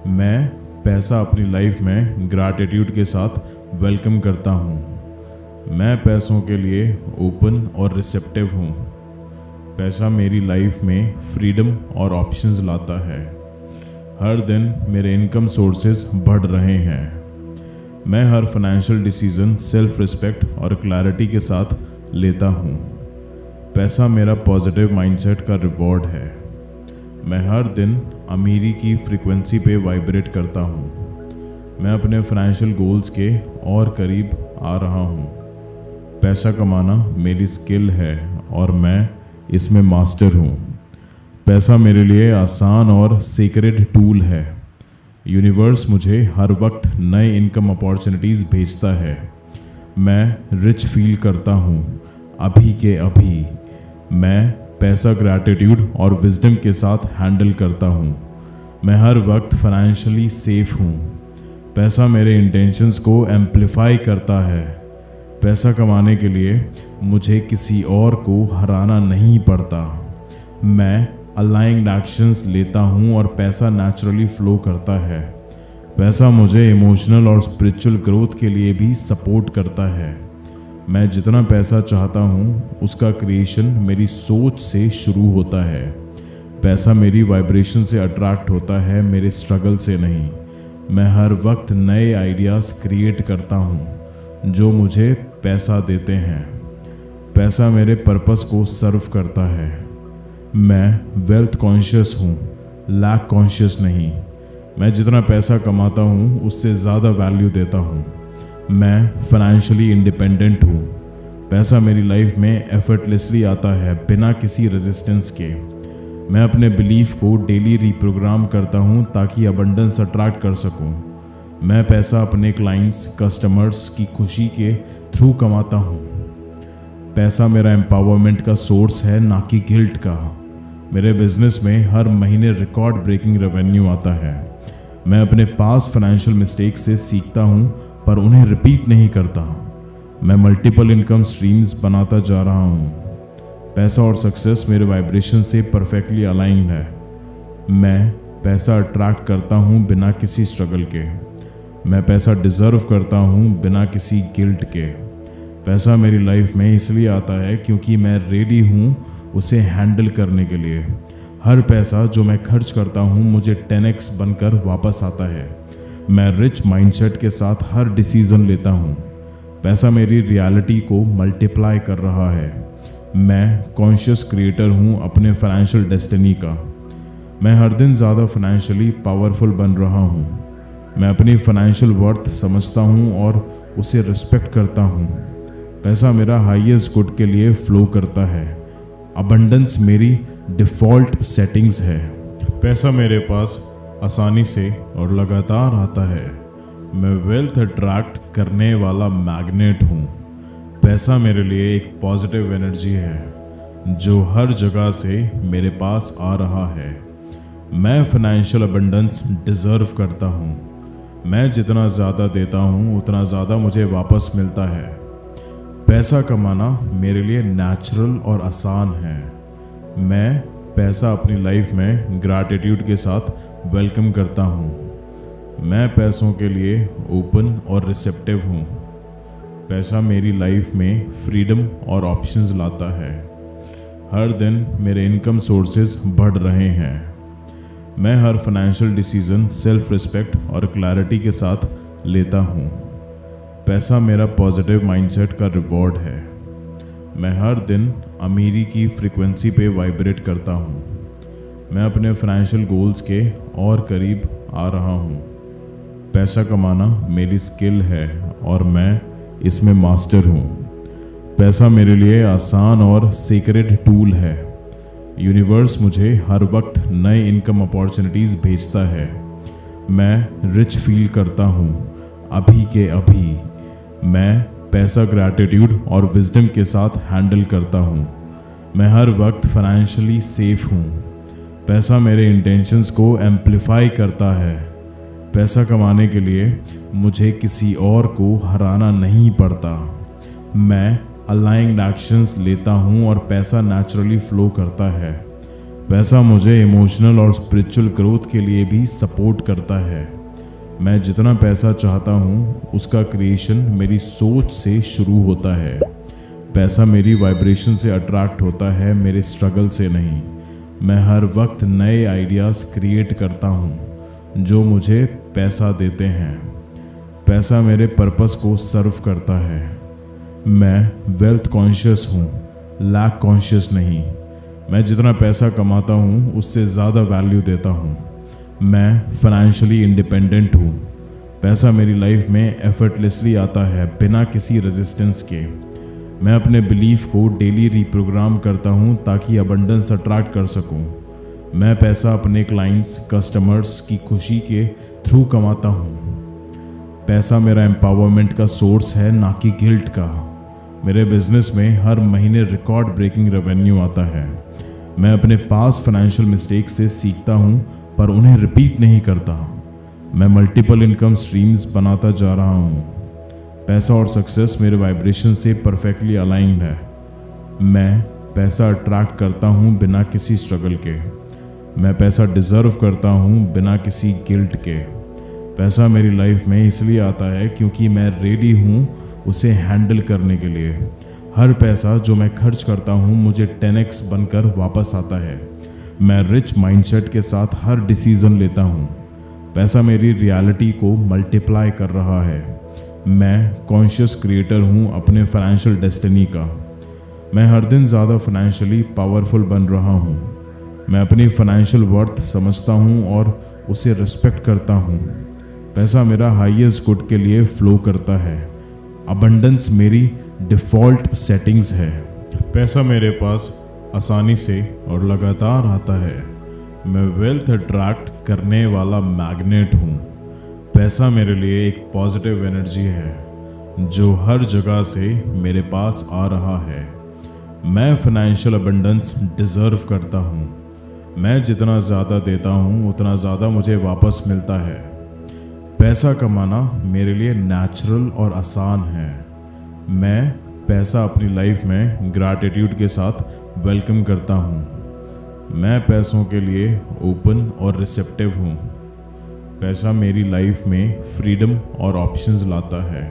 मैं पैसा अपनी लाइफ में ग्रैटिट्यूड के साथ वेलकम करता हूँ। मैं पैसों के लिए ओपन और रिसेप्टिव हूँ। पैसा मेरी लाइफ में फ्रीडम और ऑप्शंस लाता है। हर दिन मेरे इनकम सोर्सेज बढ़ रहे हैं। मैं हर फाइनेंशियल डिसीजन सेल्फ रिस्पेक्ट और क्लैरिटी के साथ लेता हूँ। पैसा मेरा पॉजिटिव माइंडसेट का रिवॉर्ड है। मैं हर दिन अमीरी की फ्रीक्वेंसी पे वाइब्रेट करता हूँ। मैं अपने फाइनेंशियल गोल्स के और करीब आ रहा हूँ। पैसा कमाना मेरी स्किल है और मैं इसमें मास्टर हूँ। पैसा मेरे लिए आसान और सीक्रेट टूल है। यूनिवर्स मुझे हर वक्त नए इनकम अपॉर्चुनिटीज़ भेजता है। मैं रिच फील करता हूँ अभी के अभी। मैं पैसा ग्रैटिट्यूड और विजडम के साथ हैंडल करता हूँ। मैं हर वक्त फाइनेंशियली सेफ हूँ। पैसा मेरे इंटेंशंस को एम्प्लीफाई करता है। पैसा कमाने के लिए मुझे किसी और को हराना नहीं पड़ता। मैं अलाइंड एक्शंस लेता हूँ और पैसा नेचुरली फ्लो करता है। पैसा मुझे इमोशनल और स्पिरिचुअल ग्रोथ के लिए भी सपोर्ट करता है। मैं जितना पैसा चाहता हूँ उसका क्रिएशन मेरी सोच से शुरू होता है। पैसा मेरी वाइब्रेशन से अट्रैक्ट होता है, मेरे स्ट्रगल से नहीं। मैं हर वक्त नए आइडियाज़ क्रिएट करता हूँ जो मुझे पैसा देते हैं। पैसा मेरे पर्पस को सर्व करता है। मैं वेल्थ कॉन्शियस हूँ, लैक कॉन्शियस नहीं। मैं जितना पैसा कमाता हूँ उससे ज़्यादा वैल्यू देता हूँ। मैं फाइनेंशियली इंडिपेंडेंट हूँ। पैसा मेरी लाइफ में एफर्टलेसली आता है बिना किसी रेजिस्टेंस के। मैं अपने बिलीफ को डेली रीप्रोग्राम करता हूँ ताकि अबंडेंस अट्रैक्ट कर सकूँ। मैं पैसा अपने क्लाइंट्स, कस्टमर्स की खुशी के थ्रू कमाता हूँ। पैसा मेरा एम्पावरमेंट का सोर्स है, ना कि गिल्ट का। मेरे बिजनेस में हर महीने रिकॉर्ड ब्रेकिंग रेवेन्यू आता है। मैं अपने पास फाइनेंशियल मिस्टेक्स से सीखता हूँ पर उन्हें रिपीट नहीं करता। मैं मल्टीपल इनकम स्ट्रीम्स बनाता जा रहा हूँ। पैसा और सक्सेस मेरे वाइब्रेशन से परफेक्टली अलाइंड है। मैं पैसा अट्रैक्ट करता हूँ बिना किसी स्ट्रगल के। मैं पैसा डिज़र्व करता हूँ बिना किसी गिल्ट के। पैसा मेरी लाइफ में इसलिए आता है क्योंकि मैं रेडी हूँ उसे हैंडल करने के लिए। हर पैसा जो मैं खर्च करता हूँ मुझे 10x बनकर वापस आता है। मैं रिच माइंडसेट के साथ हर डिसीज़न लेता हूँ। पैसा मेरी रियलिटी को मल्टीप्लाई कर रहा है। मैं कॉन्शियस क्रिएटर हूँ अपने फाइनेंशियल डेस्टिनी का। मैं हर दिन ज़्यादा फाइनेंशियली पावरफुल बन रहा हूँ। मैं अपनी फाइनेंशियल वर्थ समझता हूँ और उसे रिस्पेक्ट करता हूँ। पैसा मेरा हाईएस्ट गुड के लिए फ्लो करता है। अबंडेंस मेरी डिफ़ॉल्ट सेटिंग्स है। पैसा मेरे पास आसानी से और लगातार आता है। मैं वेल्थ अट्रैक्ट करने वाला मैग्नेट हूँ। पैसा मेरे लिए एक पॉजिटिव एनर्जी है जो हर जगह से मेरे पास आ रहा है। मैं फाइनेंशियल अबंडेंस डिज़र्व करता हूँ। मैं जितना ज़्यादा देता हूँ उतना ज़्यादा मुझे वापस मिलता है। पैसा कमाना मेरे लिए नेचुरल और आसान है। मैं पैसा अपनी लाइफ में ग्रैटिट्यूड के साथ वेलकम करता हूँ। मैं पैसों के लिए ओपन और रिसेप्टिव हूँ। पैसा मेरी लाइफ में फ्रीडम और ऑप्शंस लाता है। हर दिन मेरे इनकम सोर्सेज बढ़ रहे हैं। मैं हर फाइनेंशियल डिसीजन सेल्फ रिस्पेक्ट और क्लैरिटी के साथ लेता हूँ। पैसा मेरा पॉजिटिव माइंडसेट का रिवॉर्ड है। मैं हर दिन अमीरी की फ्रीक्वेंसी पे वाइब्रेट करता हूँ। मैं अपने फाइनेंशियल गोल्स के और करीब आ रहा हूँ। पैसा कमाना मेरी स्किल है और मैं इसमें मास्टर हूँ। पैसा मेरे लिए आसान और सीक्रेट टूल है। यूनिवर्स मुझे हर वक्त नए इनकम अपॉर्चुनिटीज़ भेजता है। मैं रिच फील करता हूँ अभी के अभी। मैं पैसा ग्रैटिट्यूड और विजडम के साथ हैंडल करता हूँ। मैं हर वक्त फाइनेंशियली सेफ हूँ। पैसा मेरे इंटेंशंस को एम्प्लीफाई करता है। पैसा कमाने के लिए मुझे किसी और को हराना नहीं पड़ता। मैं अलाइंड एक्शंस लेता हूँ और पैसा नेचुरली फ्लो करता है। पैसा मुझे इमोशनल और स्पिरिचुअल ग्रोथ के लिए भी सपोर्ट करता है। मैं जितना पैसा चाहता हूँ उसका क्रिएशन मेरी सोच से शुरू होता है। पैसा मेरी वाइब्रेशन से अट्रैक्ट होता है, मेरे स्ट्रगल से नहीं। मैं हर वक्त नए आइडियाज़ क्रिएट करता हूँ जो मुझे पैसा देते हैं। पैसा मेरे पर्पस को सर्व करता है। मैं वेल्थ कॉन्शियस हूँ, लैक कॉन्शियस नहीं। मैं जितना पैसा कमाता हूँ उससे ज़्यादा वैल्यू देता हूँ। मैं फाइनेंशियली इंडिपेंडेंट हूँ। पैसा मेरी लाइफ में एफर्टलेसली आता है, बिना किसी रेजिस्टेंस के। मैं अपने बिलीफ को डेली रीप्रोग्राम करता हूँ ताकि अबंडेंस अट्रैक्ट कर सकूँ। मैं पैसा अपने क्लाइंट्स, कस्टमर्स की खुशी के थ्रू कमाता हूँ। पैसा मेरा एम्पावरमेंट का सोर्स है, ना कि गिल्ट का। मेरे बिजनेस में हर महीने रिकॉर्ड ब्रेकिंग रेवेन्यू आता है। मैं अपने पास फाइनेंशियल मिस्टेक्स से सीखता हूँ पर उन्हें रिपीट नहीं करता। मैं मल्टीपल इनकम स्ट्रीम्स बनाता जा रहा हूँ। पैसा और सक्सेस मेरे वाइब्रेशन से परफेक्टली अलाइंड है। मैं पैसा अट्रैक्ट करता हूँ बिना किसी स्ट्रगल के। मैं पैसा डिज़र्व करता हूँ बिना किसी गिल्ट के। पैसा मेरी लाइफ में इसलिए आता है क्योंकि मैं रेडी हूँ उसे हैंडल करने के लिए। हर पैसा जो मैं खर्च करता हूँ मुझे 10x बनकर वापस आता है। मैं रिच माइंडसेट के साथ हर डिसीज़न लेता हूँ। पैसा मेरी रियलिटी को मल्टीप्लाई कर रहा है। मैं कॉन्शियस क्रिएटर हूँ अपने फाइनेंशियल डेस्टिनी का। मैं हर दिन ज़्यादा फाइनेंशियली पावरफुल बन रहा हूँ। मैं अपनी फाइनेंशियल वर्थ समझता हूँ और उसे रिस्पेक्ट करता हूँ। पैसा मेरा हाईएस्ट गुड के लिए फ्लो करता है। अबंडेंस मेरी डिफ़ॉल्ट सेटिंग्स है। पैसा मेरे पास आसानी से और लगातार आता है। मैं वेल्थ अट्रैक्ट करने वाला मैग्नेट हूँ। पैसा मेरे लिए एक पॉजिटिव एनर्जी है जो हर जगह से मेरे पास आ रहा है। मैं फाइनेंशियल अबंडेंस डिज़र्व करता हूँ। मैं जितना ज़्यादा देता हूँ उतना ज़्यादा मुझे वापस मिलता है। पैसा कमाना मेरे लिए नेचुरल और आसान है। मैं पैसा अपनी लाइफ में ग्रैटिट्यूड के साथ वेलकम करता हूँ। मैं पैसों के लिए ओपन और रिसेप्टिव हूँ। पैसा मेरी लाइफ में फ्रीडम और ऑप्शंस लाता है।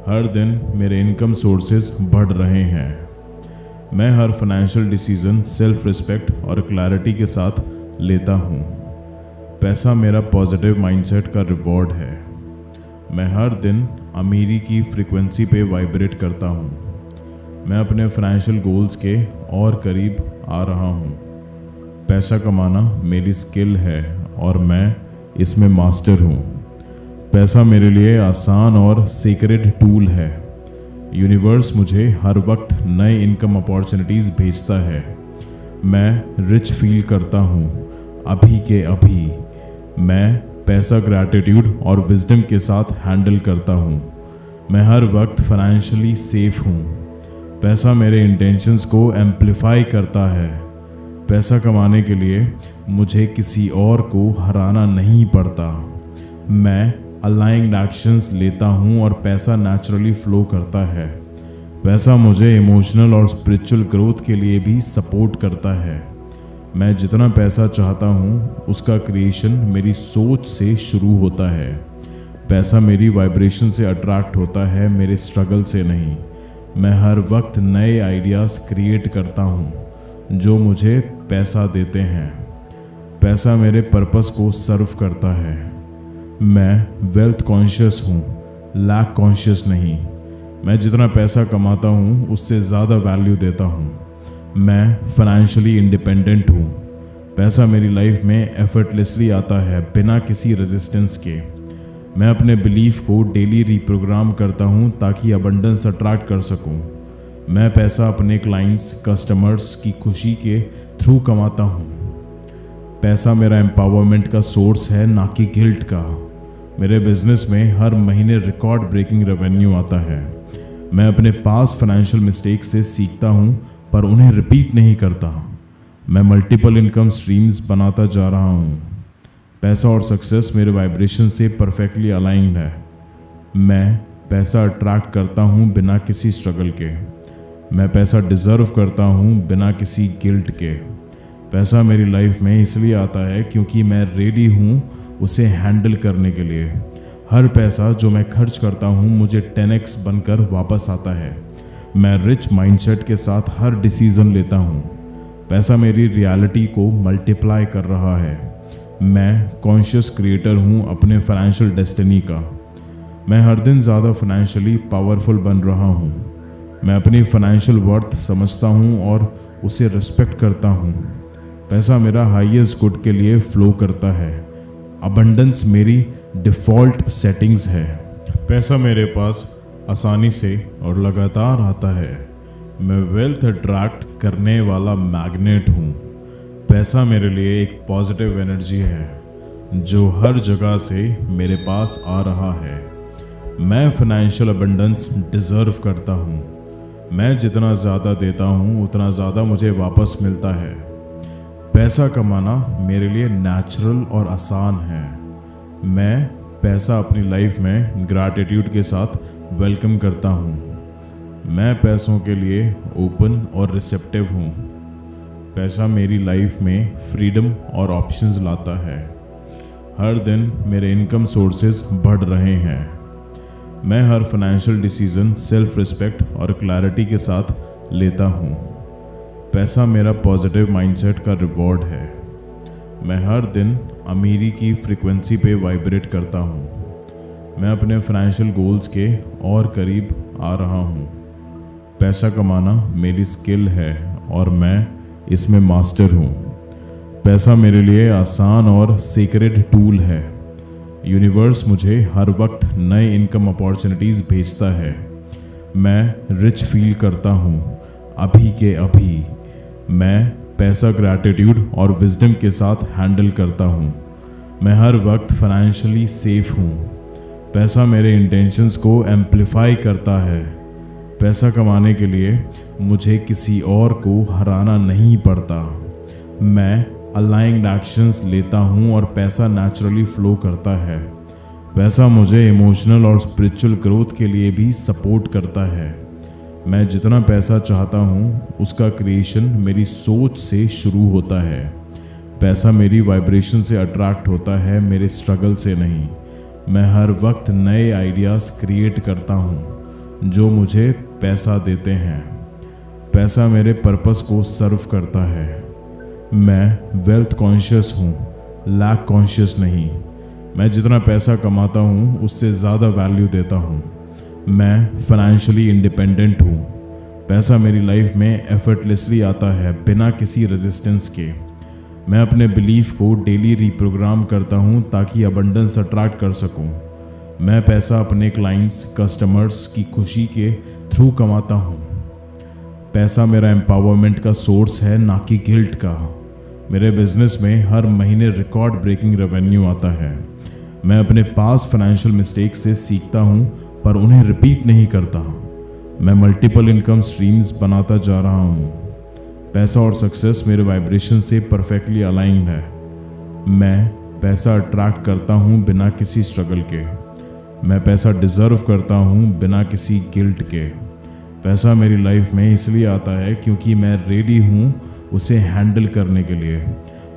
हर दिन मेरे इनकम सोर्सेज बढ़ रहे हैं। मैं हर फाइनेंशियल डिसीजन सेल्फ रिस्पेक्ट और क्लैरिटी के साथ लेता हूँ। पैसा मेरा पॉजिटिव माइंडसेट का रिवॉर्ड है। मैं हर दिन अमीरी की फ्रीक्वेंसी पे वाइब्रेट करता हूँ। मैं अपने फाइनेंशियल गोल्स के और करीब आ रहा हूँ। पैसा कमाना मेरी स्किल है और मैं इसमें मास्टर हूँ। पैसा मेरे लिए आसान और सीक्रेट टूल है। यूनिवर्स मुझे हर वक्त नए इनकम अपॉर्चुनिटीज़ भेजता है। मैं रिच फील करता हूँ अभी के अभी। मैं पैसा ग्रैटिट्यूड और विजडम के साथ हैंडल करता हूँ। मैं हर वक्त फाइनेंशियली सेफ हूँ। पैसा मेरे इंटेंशंस को एम्प्लीफाई करता है। पैसा कमाने के लिए मुझे किसी और को हराना नहीं पड़ता। मैं अलाइंड एक्शंस लेता हूँ और पैसा नेचुरली फ्लो करता है। पैसा मुझे इमोशनल और स्पिरिचुअल ग्रोथ के लिए भी सपोर्ट करता है। मैं जितना पैसा चाहता हूँ उसका क्रिएशन मेरी सोच से शुरू होता है। पैसा मेरी वाइब्रेशन से अट्रैक्ट होता है, मेरे स्ट्रगल से नहीं। मैं हर वक्त नए आइडियाज़ क्रिएट करता हूँ जो मुझे पैसा देते हैं। पैसा मेरे पर्पस को सर्व करता है। मैं वेल्थ कॉन्शियस हूँ, लैक कॉन्शियस नहीं। मैं जितना पैसा कमाता हूँ उससे ज़्यादा वैल्यू देता हूँ। मैं फाइनेंशियली इंडिपेंडेंट हूँ। पैसा मेरी लाइफ में एफर्टलेसली आता है, बिना किसी रेजिस्टेंस के। मैं अपने बिलीफ को डेली रीप्रोग्राम करता हूँ ताकि अबंडेंस अट्रैक्ट कर सकूँ। मैं पैसा अपने क्लाइंट्स, कस्टमर्स की खुशी के थ्रू कमाता हूँ। पैसा मेरा एम्पावरमेंट का सोर्स है, ना कि गिल्ट का। मेरे बिजनेस में हर महीने रिकॉर्ड ब्रेकिंग रेवेन्यू आता है। मैं अपने पास फाइनेंशियल मिस्टेक से सीखता हूँ पर उन्हें रिपीट नहीं करता। मैं मल्टीपल इनकम स्ट्रीम्स बनाता जा रहा हूँ। पैसा और सक्सेस मेरे वाइब्रेशन से परफेक्टली अलाइंड है। मैं पैसा अट्रैक्ट करता हूँ बिना किसी स्ट्रगल के। मैं पैसा डिज़र्व करता हूँ बिना किसी गिल्ट के। पैसा मेरी लाइफ में इसलिए आता है क्योंकि मैं रेडी हूँ उसे हैंडल करने के लिए। हर पैसा जो मैं खर्च करता हूँ मुझे 10x बनकर वापस आता है। मैं रिच माइंडसेट के साथ हर डिसीज़न लेता हूँ। पैसा मेरी रियलिटी को मल्टीप्लाई कर रहा है। मैं कॉन्शियस क्रिएटर हूँ अपने फाइनेंशियल डेस्टिनी का। मैं हर दिन ज़्यादा फाइनेंशियली पावरफुल बन रहा हूँ। मैं अपनी फाइनेंशियल वर्थ समझता हूँ और उसे रिस्पेक्ट करता हूँ। पैसा मेरा हाईएस्ट गुड के लिए फ्लो करता है। अबंडेंस मेरी डिफ़ॉल्ट सेटिंग्स है। पैसा मेरे पास आसानी से और लगातार आता है। मैं वेल्थ अट्रैक्ट करने वाला मैग्नेट हूँ। पैसा मेरे लिए एक पॉजिटिव एनर्जी है जो हर जगह से मेरे पास आ रहा है। मैं फाइनेंशियल अबंडेंस डिज़र्व करता हूँ। मैं जितना ज़्यादा देता हूँ उतना ज़्यादा मुझे वापस मिलता है। पैसा कमाना मेरे लिए नेचुरल और आसान है। मैं पैसा अपनी लाइफ में ग्रैटिट्यूड के साथ वेलकम करता हूँ। मैं पैसों के लिए ओपन और रिसेप्टिव हूँ। पैसा मेरी लाइफ में फ्रीडम और ऑप्शंस लाता है। हर दिन मेरे इनकम सोर्सेज बढ़ रहे हैं। मैं हर फाइनेंशियल डिसीजन सेल्फ रिस्पेक्ट और क्लैरिटी के साथ लेता हूँ। पैसा मेरा पॉजिटिव माइंडसेट का रिवॉर्ड है। मैं हर दिन अमीरी की फ्रीक्वेंसी पे वाइब्रेट करता हूँ। मैं अपने फाइनेंशियल गोल्स के और करीब आ रहा हूँ। पैसा कमाना मेरी स्किल है और मैं इसमें मास्टर हूँ। पैसा मेरे लिए आसान और सीक्रेट टूल है। यूनिवर्स मुझे हर वक्त नए इनकम अपॉर्चुनिटीज़ भेजता है। मैं रिच फील करता हूँ अभी के अभी। मैं पैसा ग्रैटिट्यूड और विजडम के साथ हैंडल करता हूँ। मैं हर वक्त फाइनेंशियली सेफ हूँ। पैसा मेरे इंटेंशंस को एम्पलीफाई करता है। पैसा कमाने के लिए मुझे किसी और को हराना नहीं पड़ता। मैं अलाइंड एक्शंस लेता हूँ और पैसा नेचुरली फ्लो करता है। पैसा मुझे इमोशनल और स्पिरिचुअल ग्रोथ के लिए भी सपोर्ट करता है। मैं जितना पैसा चाहता हूँ उसका क्रिएशन मेरी सोच से शुरू होता है। पैसा मेरी वाइब्रेशन से अट्रैक्ट होता है, मेरे स्ट्रगल से नहीं। मैं हर वक्त नए आइडियाज़ क्रिएट करता हूँ जो मुझे पैसा देते हैं। पैसा मेरे पर्पस को सर्व करता है। मैं वेल्थ कॉन्शियस हूँ, लैक कॉन्शियस नहीं। मैं जितना पैसा कमाता हूँ उससे ज़्यादा वैल्यू देता हूँ। मैं फाइनेंशियली इंडिपेंडेंट हूँ। पैसा मेरी लाइफ में एफर्टलेसली आता है, बिना किसी रेजिस्टेंस के। मैं अपने बिलीफ को डेली रीप्रोग्राम करता हूँ ताकि अबंडेंस अट्रैक्ट कर सकूँ। मैं पैसा अपने क्लाइंट्स, कस्टमर्स की खुशी के थ्रू कमाता हूँ। पैसा मेरा एम्पावरमेंट का सोर्स है, ना कि गिल्ट का। मेरे बिजनेस में हर महीने रिकॉर्ड ब्रेकिंग रेवेन्यू आता है। मैं अपने पास फाइनेंशियल मिस्टेक से सीखता हूँ पर उन्हें रिपीट नहीं करता। मैं मल्टीपल इनकम स्ट्रीम्स बनाता जा रहा हूँ। पैसा और सक्सेस मेरे वाइब्रेशन से परफेक्टली अलाइंड है। मैं पैसा अट्रैक्ट करता हूँ बिना किसी स्ट्रगल के। मैं पैसा डिज़र्व करता हूँ बिना किसी गिल्ट के। पैसा मेरी लाइफ में इसलिए आता है क्योंकि मैं रेडी हूँ उसे हैंडल करने के लिए।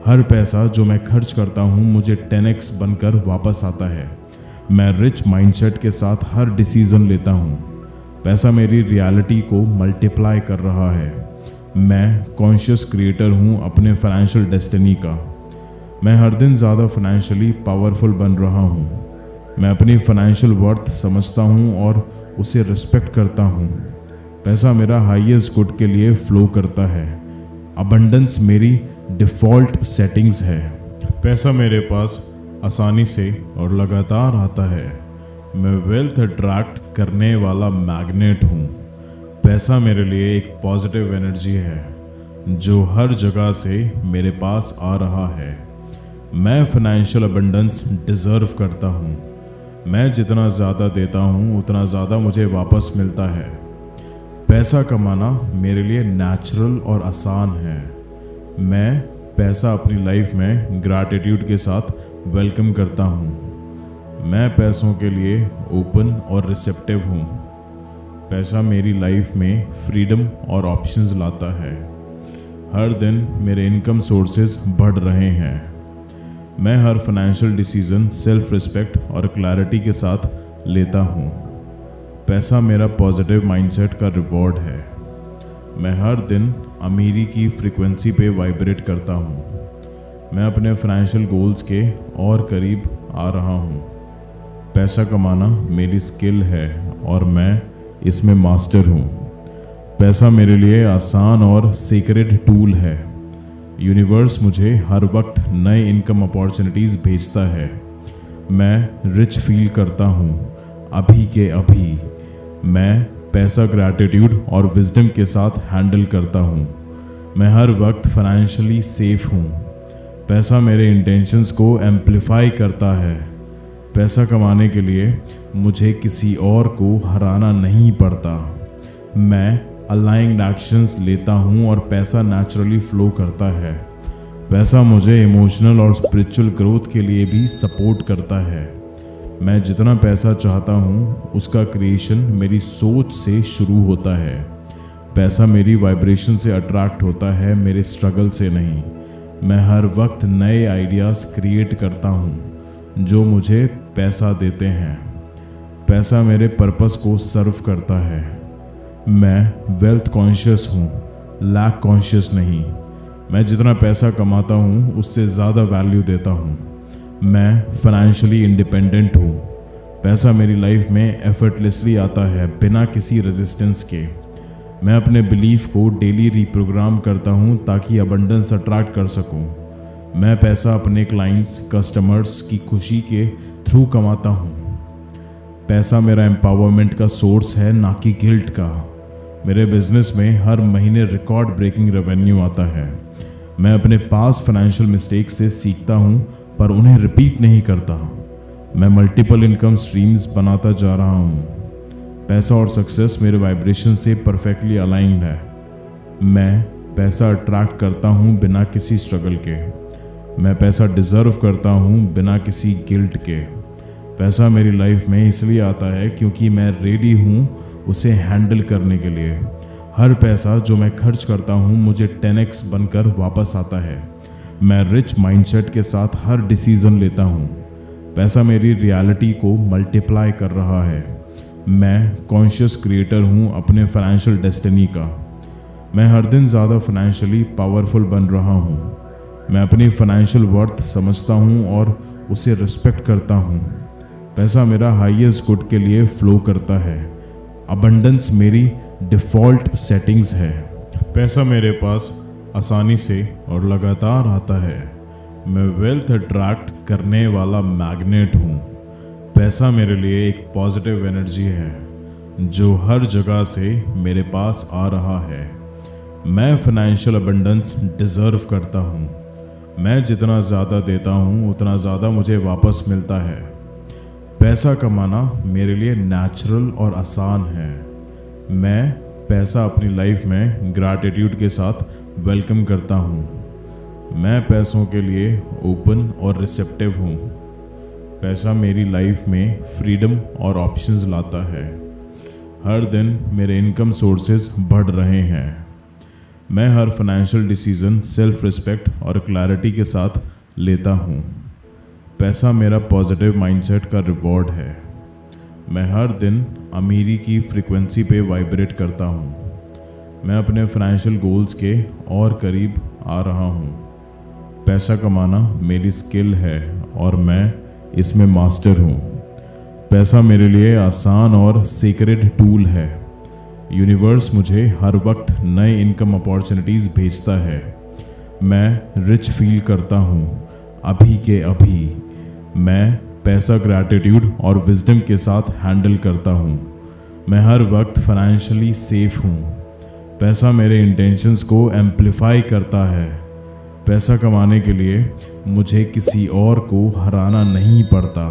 हर पैसा जो मैं खर्च करता हूँ मुझे 10x बनकर वापस आता है। मैं रिच माइंडसेट के साथ हर डिसीजन लेता हूँ। पैसा मेरी रियलिटी को मल्टीप्लाई कर रहा है। मैं कॉन्शियस क्रिएटर हूँ अपने फाइनेंशियल डेस्टिनी का। मैं हर दिन ज़्यादा फाइनेंशियली पावरफुल बन रहा हूँ। मैं अपनी फाइनेंशियल वर्थ समझता हूँ और उसे रिस्पेक्ट करता हूँ। पैसा मेरा हाईएस्ट गुड के लिए फ्लो करता है। अबंडेंस मेरी डिफ़ॉल्ट सेटिंग्स है। पैसा मेरे पास आसानी से और लगातार आता है। मैं वेल्थ अट्रैक्ट करने वाला मैग्नेट हूँ। पैसा मेरे लिए एक पॉजिटिव एनर्जी है जो हर जगह से मेरे पास आ रहा है। मैं फाइनेंशियल अबंडेंस डिज़र्व करता हूँ। मैं जितना ज़्यादा देता हूँ उतना ज़्यादा मुझे वापस मिलता है। पैसा कमाना मेरे लिए नेचुरल और आसान है। मैं पैसा अपनी लाइफ में ग्रैटिट्यूड के साथ वेलकम करता हूँ। मैं पैसों के लिए ओपन और रिसेप्टिव हूँ। पैसा मेरी लाइफ में फ्रीडम और ऑप्शंस लाता है। हर दिन मेरे इनकम सोर्सेज बढ़ रहे हैं। मैं हर फाइनेंशियल डिसीजन सेल्फ रिस्पेक्ट और क्लैरिटी के साथ लेता हूँ। पैसा मेरा पॉजिटिव माइंडसेट का रिवॉर्ड है। मैं हर दिन अमीरी की फ्रीक्वेंसी पे वाइब्रेट करता हूँ। मैं अपने फाइनेंशियल गोल्स के और करीब आ रहा हूँ। पैसा कमाना मेरी स्किल है और मैं इसमें मास्टर हूँ। पैसा मेरे लिए आसान और सीक्रेट टूल है। यूनिवर्स मुझे हर वक्त नए इनकम अपॉर्चुनिटीज़ भेजता है। मैं रिच फील करता हूँ अभी के अभी। मैं पैसा ग्रैटिट्यूड और विजडम के साथ हैंडल करता हूँ। मैं हर वक्त फाइनेंशियली सेफ हूँ। पैसा मेरे इंटेंशंस को एम्प्लीफाई करता है। पैसा कमाने के लिए मुझे किसी और को हराना नहीं पड़ता। मैं अलाइंड एक्शंस लेता हूँ और पैसा नेचुरली फ्लो करता है। पैसा मुझे इमोशनल और स्पिरिचुअल ग्रोथ के लिए भी सपोर्ट करता है। मैं जितना पैसा चाहता हूँ उसका क्रिएशन मेरी सोच से शुरू होता है। पैसा मेरी वाइब्रेशन से अट्रैक्ट होता है, मेरे स्ट्रगल से नहीं। मैं हर वक्त नए आइडियाज़ क्रिएट करता हूँ जो मुझे पैसा देते हैं। पैसा मेरे पर्पस को सर्व करता है। मैं वेल्थ कॉन्शियस हूँ, लैक कॉन्शियस नहीं। मैं जितना पैसा कमाता हूँ उससे ज़्यादा वैल्यू देता हूँ। मैं फाइनेंशियली इंडिपेंडेंट हूँ। पैसा मेरी लाइफ में एफर्टलेसली आता है, बिना किसी रेजिस्टेंस के। मैं अपने बिलीफ को डेली रीप्रोग्राम करता हूँ ताकि अबंडेंस अट्रैक्ट कर सकूँ। मैं पैसा अपने क्लाइंट्स, कस्टमर्स की खुशी के थ्रू कमाता हूँ। पैसा मेरा एम्पावरमेंट का सोर्स है, ना कि गिल्ट का। मेरे बिजनेस में हर महीने रिकॉर्ड ब्रेकिंग रेवेन्यू आता है। मैं अपने पास फाइनेंशियल मिस्टेक से सीखता हूँ पर उन्हें रिपीट नहीं करता। मैं मल्टीपल इनकम स्ट्रीम्स बनाता जा रहा हूँ। पैसा और सक्सेस मेरे वाइब्रेशन से परफेक्टली अलाइंड है। मैं पैसा अट्रैक्ट करता हूँ बिना किसी स्ट्रगल के। मैं पैसा डिज़र्व करता हूँ बिना किसी गिल्ट के। पैसा मेरी लाइफ में इसलिए आता है क्योंकि मैं रेडी हूँ उसे हैंडल करने के लिए। हर पैसा जो मैं खर्च करता हूँ मुझे 10x बनकर वापस आता है। मैं रिच माइंडसेट के साथ हर डिसीज़न लेता हूँ। पैसा मेरी रियलिटी को मल्टीप्लाई कर रहा है। मैं कॉन्शियस क्रिएटर हूँ अपने फाइनेंशियल डेस्टिनी का। मैं हर दिन ज़्यादा फाइनेंशियली पावरफुल बन रहा हूँ। मैं अपनी फाइनेंशियल वर्थ समझता हूँ और उसे रिस्पेक्ट करता हूँ। पैसा मेरा हाईएस्ट गुड के लिए फ्लो करता है। अबंडेंस मेरी डिफ़ॉल्ट सेटिंग्स है। पैसा मेरे पास आसानी से और लगातार आता है। मैं वेल्थ अट्रैक्ट करने वाला मैग्नेट हूँ। पैसा मेरे लिए एक पॉजिटिव एनर्जी है जो हर जगह से मेरे पास आ रहा है। मैं फाइनेंशियल अबंडेंस डिज़र्व करता हूँ। मैं जितना ज़्यादा देता हूँ उतना ज़्यादा मुझे वापस मिलता है। पैसा कमाना मेरे लिए नेचुरल और आसान है। मैं पैसा अपनी लाइफ में ग्रैटिट्यूड के साथ वेलकम करता हूँ। मैं पैसों के लिए ओपन और रिसेप्टिव हूँ। पैसा मेरी लाइफ में फ्रीडम और ऑप्शंस लाता है। हर दिन मेरे इनकम सोर्सेज बढ़ रहे हैं। मैं हर फाइनेंशियल डिसीजन सेल्फ रिस्पेक्ट और क्लैरिटी के साथ लेता हूँ। पैसा मेरा पॉजिटिव माइंडसेट का रिवॉर्ड है। मैं हर दिन अमीरी की फ्रीक्वेंसी पे वाइब्रेट करता हूँ। मैं अपने फाइनेंशियल गोल्स के और करीब आ रहा हूँ। पैसा कमाना मेरी स्किल है और मैं इसमें मास्टर हूँ। पैसा मेरे लिए आसान और सीक्रेट टूल है। यूनिवर्स मुझे हर वक्त नए इनकम अपॉर्चुनिटीज़ भेजता है। मैं रिच फील करता हूँ अभी के अभी। मैं पैसा ग्रैटिट्यूड और विजडम के साथ हैंडल करता हूँ। मैं हर वक्त फाइनेंशियली सेफ हूँ। पैसा मेरे इंटेंशंस को एम्प्लीफाई करता है। पैसा कमाने के लिए मुझे किसी और को हराना नहीं पड़ता।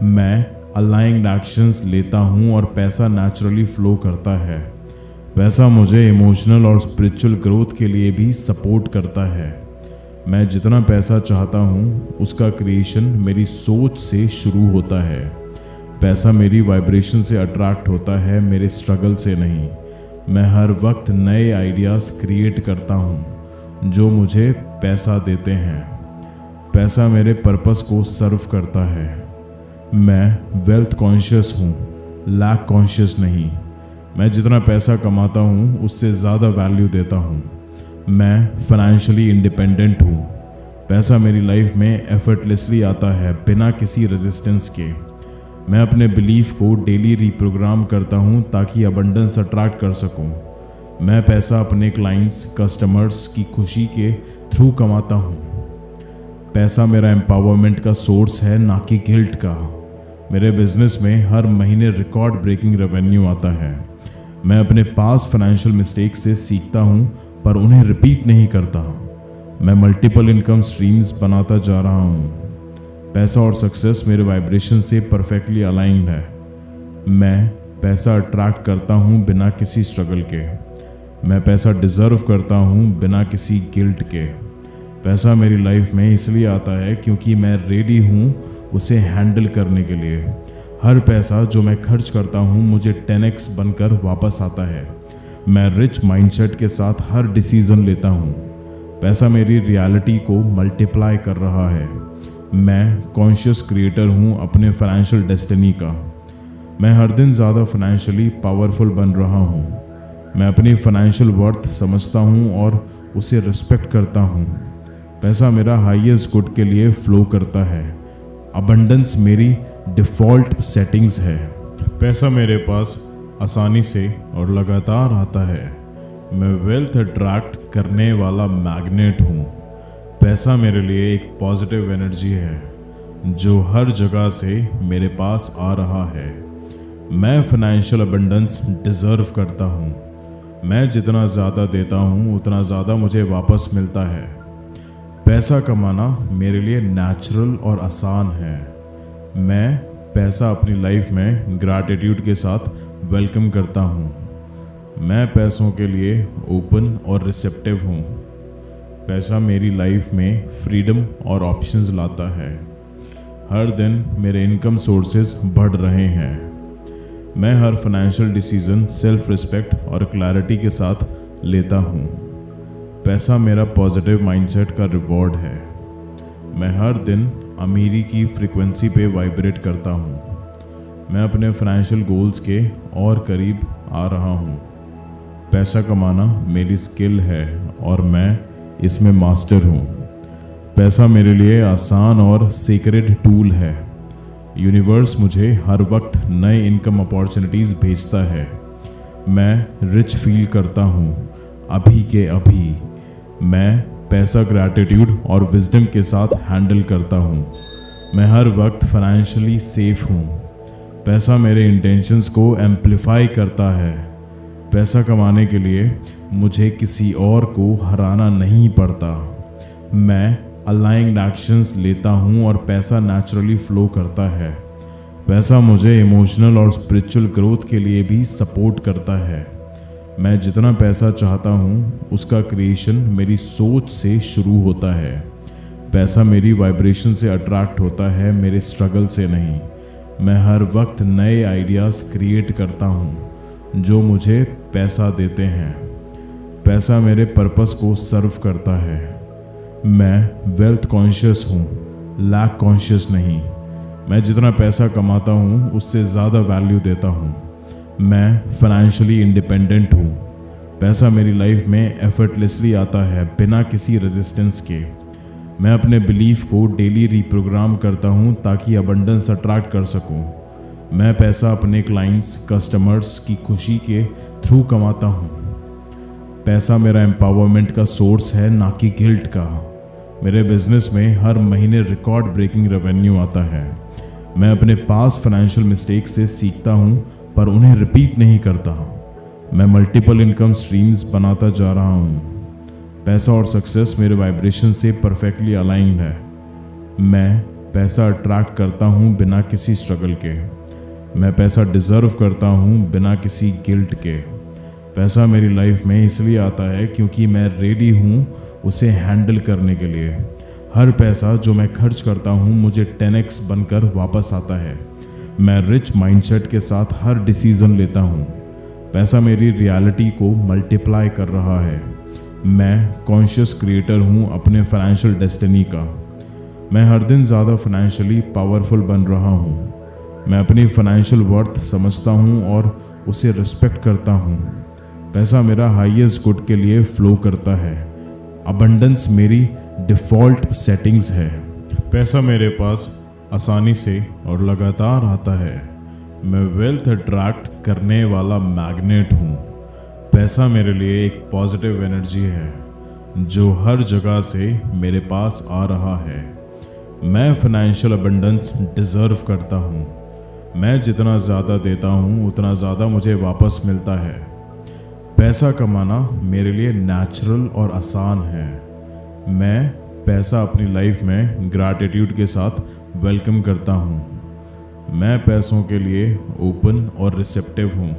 मैं अलाइंड एक्शंस लेता हूँ और पैसा नेचुरली फ्लो करता है। पैसा मुझे इमोशनल और स्पिरिचुअल ग्रोथ के लिए भी सपोर्ट करता है। मैं जितना पैसा चाहता हूँ उसका क्रिएशन मेरी सोच से शुरू होता है। पैसा मेरी वाइब्रेशन से अट्रैक्ट होता है, मेरे स्ट्रगल से नहीं। मैं हर वक्त नए आइडियाज़ क्रिएट करता हूँ जो मुझे पैसा देते हैं। पैसा मेरे पर्पस को सर्व करता है। मैं वेल्थ कॉन्शियस हूँ, लैक कॉन्शियस नहीं। मैं जितना पैसा कमाता हूँ उससे ज़्यादा वैल्यू देता हूँ। मैं फाइनेंशियली इंडिपेंडेंट हूँ। पैसा मेरी लाइफ में एफर्टलेसली आता है, बिना किसी रेजिस्टेंस के। मैं अपने बिलीफ को डेली रीप्रोग्राम करता हूँ ताकि अबंडेंस अट्रैक्ट कर सकूँ। मैं पैसा अपने क्लाइंट्स, कस्टमर्स की खुशी के थ्रू कमाता हूँ। पैसा मेरा एम्पावरमेंट का सोर्स है, ना कि गिल्ट का। मेरे बिजनेस में हर महीने रिकॉर्ड ब्रेकिंग रेवेन्यू आता है। मैं अपने पास फाइनेंशियल मिस्टेक्स से सीखता हूँ पर उन्हें रिपीट नहीं करता। मैं मल्टीपल इनकम स्ट्रीम्स बनाता जा रहा हूँ। पैसा और सक्सेस मेरे वाइब्रेशन से परफेक्टली अलाइंड है। मैं पैसा अट्रैक्ट करता हूँ बिना किसी स्ट्रगल के। मैं पैसा डिज़र्व करता हूँ बिना किसी गिल्ट के। पैसा मेरी लाइफ में इसलिए आता है क्योंकि मैं रेडी हूँ उसे हैंडल करने के लिए। हर पैसा जो मैं खर्च करता हूँ मुझे 10x बनकर वापस आता है। मैं रिच माइंडसेट के साथ हर डिसीज़न लेता हूँ। पैसा मेरी रियलिटी को मल्टीप्लाई कर रहा है। मैं कॉन्शियस क्रिएटर हूँ अपने फाइनेंशियल डेस्टिनी का। मैं हर दिन ज़्यादा फाइनेंशियली पावरफुल बन रहा हूँ। मैं अपनी फाइनेंशियल वर्थ समझता हूँ और उसे रिस्पेक्ट करता हूँ। पैसा मेरा हाईएस्ट गुड के लिए फ्लो करता है। अबंडेंस मेरी डिफ़ॉल्ट सेटिंग्स है। पैसा मेरे पास आसानी से और लगातार आता है। मैं वेल्थ अट्रैक्ट करने वाला मैग्नेट हूँ। पैसा मेरे लिए एक पॉजिटिव एनर्जी है जो हर जगह से मेरे पास आ रहा है। मैं फाइनेंशियल अबंडेंस डिज़र्व करता हूँ। मैं जितना ज़्यादा देता हूँ उतना ज़्यादा मुझे वापस मिलता है। पैसा कमाना मेरे लिए नेचुरल और आसान है। मैं पैसा अपनी लाइफ में ग्रैटिट्यूड के साथ वेलकम करता हूँ। मैं पैसों के लिए ओपन और रिसेप्टिव हूँ। पैसा मेरी लाइफ में फ्रीडम और ऑप्शंस लाता है। हर दिन मेरे इनकम सोर्सेज बढ़ रहे हैं। मैं हर फाइनेंशियल डिसीजन सेल्फ रिस्पेक्ट और क्लैरिटी के साथ लेता हूँ। पैसा मेरा पॉजिटिव माइंडसेट का रिवॉर्ड है। मैं हर दिन अमीरी की फ्रीक्वेंसी पे वाइब्रेट करता हूँ। मैं अपने फाइनेंशियल गोल्स के और करीब आ रहा हूँ। पैसा कमाना मेरी स्किल है और मैं इसमें मास्टर हूँ। पैसा मेरे लिए आसान और सीक्रेट टूल है। यूनिवर्स मुझे हर वक्त नए इनकम अपॉर्चुनिटीज़ भेजता है। मैं रिच फील करता हूँ अभी के अभी। मैं पैसा ग्रैटिट्यूड और विजडम के साथ हैंडल करता हूँ। मैं हर वक्त फाइनेंशियली सेफ हूँ। पैसा मेरे इंटेंशंस को एम्प्लीफाई करता है। पैसा कमाने के लिए मुझे किसी और को हराना नहीं पड़ता। मैं अलाइंड एक्शंस लेता हूँ और पैसा नेचुरली फ्लो करता है। पैसा मुझे इमोशनल और स्पिरिचुअल ग्रोथ के लिए भी सपोर्ट करता है। मैं जितना पैसा चाहता हूँ उसका क्रिएशन मेरी सोच से शुरू होता है। पैसा मेरी वाइब्रेशन से अट्रैक्ट होता है, मेरे स्ट्रगल से नहीं। मैं हर वक्त नए आइडियाज़ क्रिएट करता हूँ जो मुझे पैसा देते हैं। पैसा मेरे पर्पस को सर्व करता है। मैं वेल्थ कॉन्शियस हूँ, लैक कॉन्शियस नहीं। मैं जितना पैसा कमाता हूँ उससे ज़्यादा वैल्यू देता हूँ। मैं फाइनेंशियली इंडिपेंडेंट हूँ। पैसा मेरी लाइफ में एफर्टलेसली आता है बिना किसी रेजिस्टेंस के। मैं अपने बिलीफ को डेली रीप्रोग्राम करता हूँ ताकि अबंडेंस अट्रैक्ट कर सकूँ। मैं पैसा अपने क्लाइंट्स, कस्टमर्स की खुशी के थ्रू कमाता हूँ। पैसा मेरा एम्पावरमेंट का सोर्स है, ना कि गिल्ट का। मेरे बिजनेस में हर महीने रिकॉर्ड ब्रेकिंग रेवेन्यू आता है। मैं अपने पास फाइनेंशियल मिस्टेक्स से सीखता हूँ पर उन्हें रिपीट नहीं करता। मैं मल्टीपल इनकम स्ट्रीम्स बनाता जा रहा हूँ। पैसा और सक्सेस मेरे वाइब्रेशन से परफेक्टली अलाइंड है। मैं पैसा अट्रैक्ट करता हूँ बिना किसी स्ट्रगल के। मैं पैसा डिज़र्व करता हूँ बिना किसी गिल्ट के। पैसा मेरी लाइफ में इसलिए आता है क्योंकि मैं रेडी हूँ उसे हैंडल करने के लिए। हर पैसा जो मैं खर्च करता हूँ मुझे 10x बनकर वापस आता है। मैं रिच माइंडसेट के साथ हर डिसीज़न लेता हूँ। पैसा मेरी रियलिटी को मल्टीप्लाई कर रहा है। मैं कॉन्शियस क्रिएटर हूँ अपने फाइनेंशियल डेस्टिनी का। मैं हर दिन ज़्यादा फाइनेंशियली पावरफुल बन रहा हूँ। मैं अपनी फाइनेंशियल वर्थ समझता हूँ और उसे रिस्पेक्ट करता हूँ। पैसा मेरा हाईएस्ट गुड के लिए फ्लो करता है। अबंडेंस मेरी डिफ़ॉल्ट सेटिंग्स है। पैसा मेरे पास आसानी से और लगातार आता है। मैं वेल्थ अट्रैक्ट करने वाला मैग्नेट हूँ। पैसा मेरे लिए एक पॉजिटिव एनर्जी है जो हर जगह से मेरे पास आ रहा है। मैं फाइनेंशियल अबंडेंस डिज़र्व करता हूँ। मैं जितना ज़्यादा देता हूँ उतना ज़्यादा मुझे वापस मिलता है। पैसा कमाना मेरे लिए नेचुरल और आसान है। मैं पैसा अपनी लाइफ में ग्रैटिट्यूड के साथ वेलकम करता हूँ। मैं पैसों के लिए ओपन और रिसेप्टिव हूँ।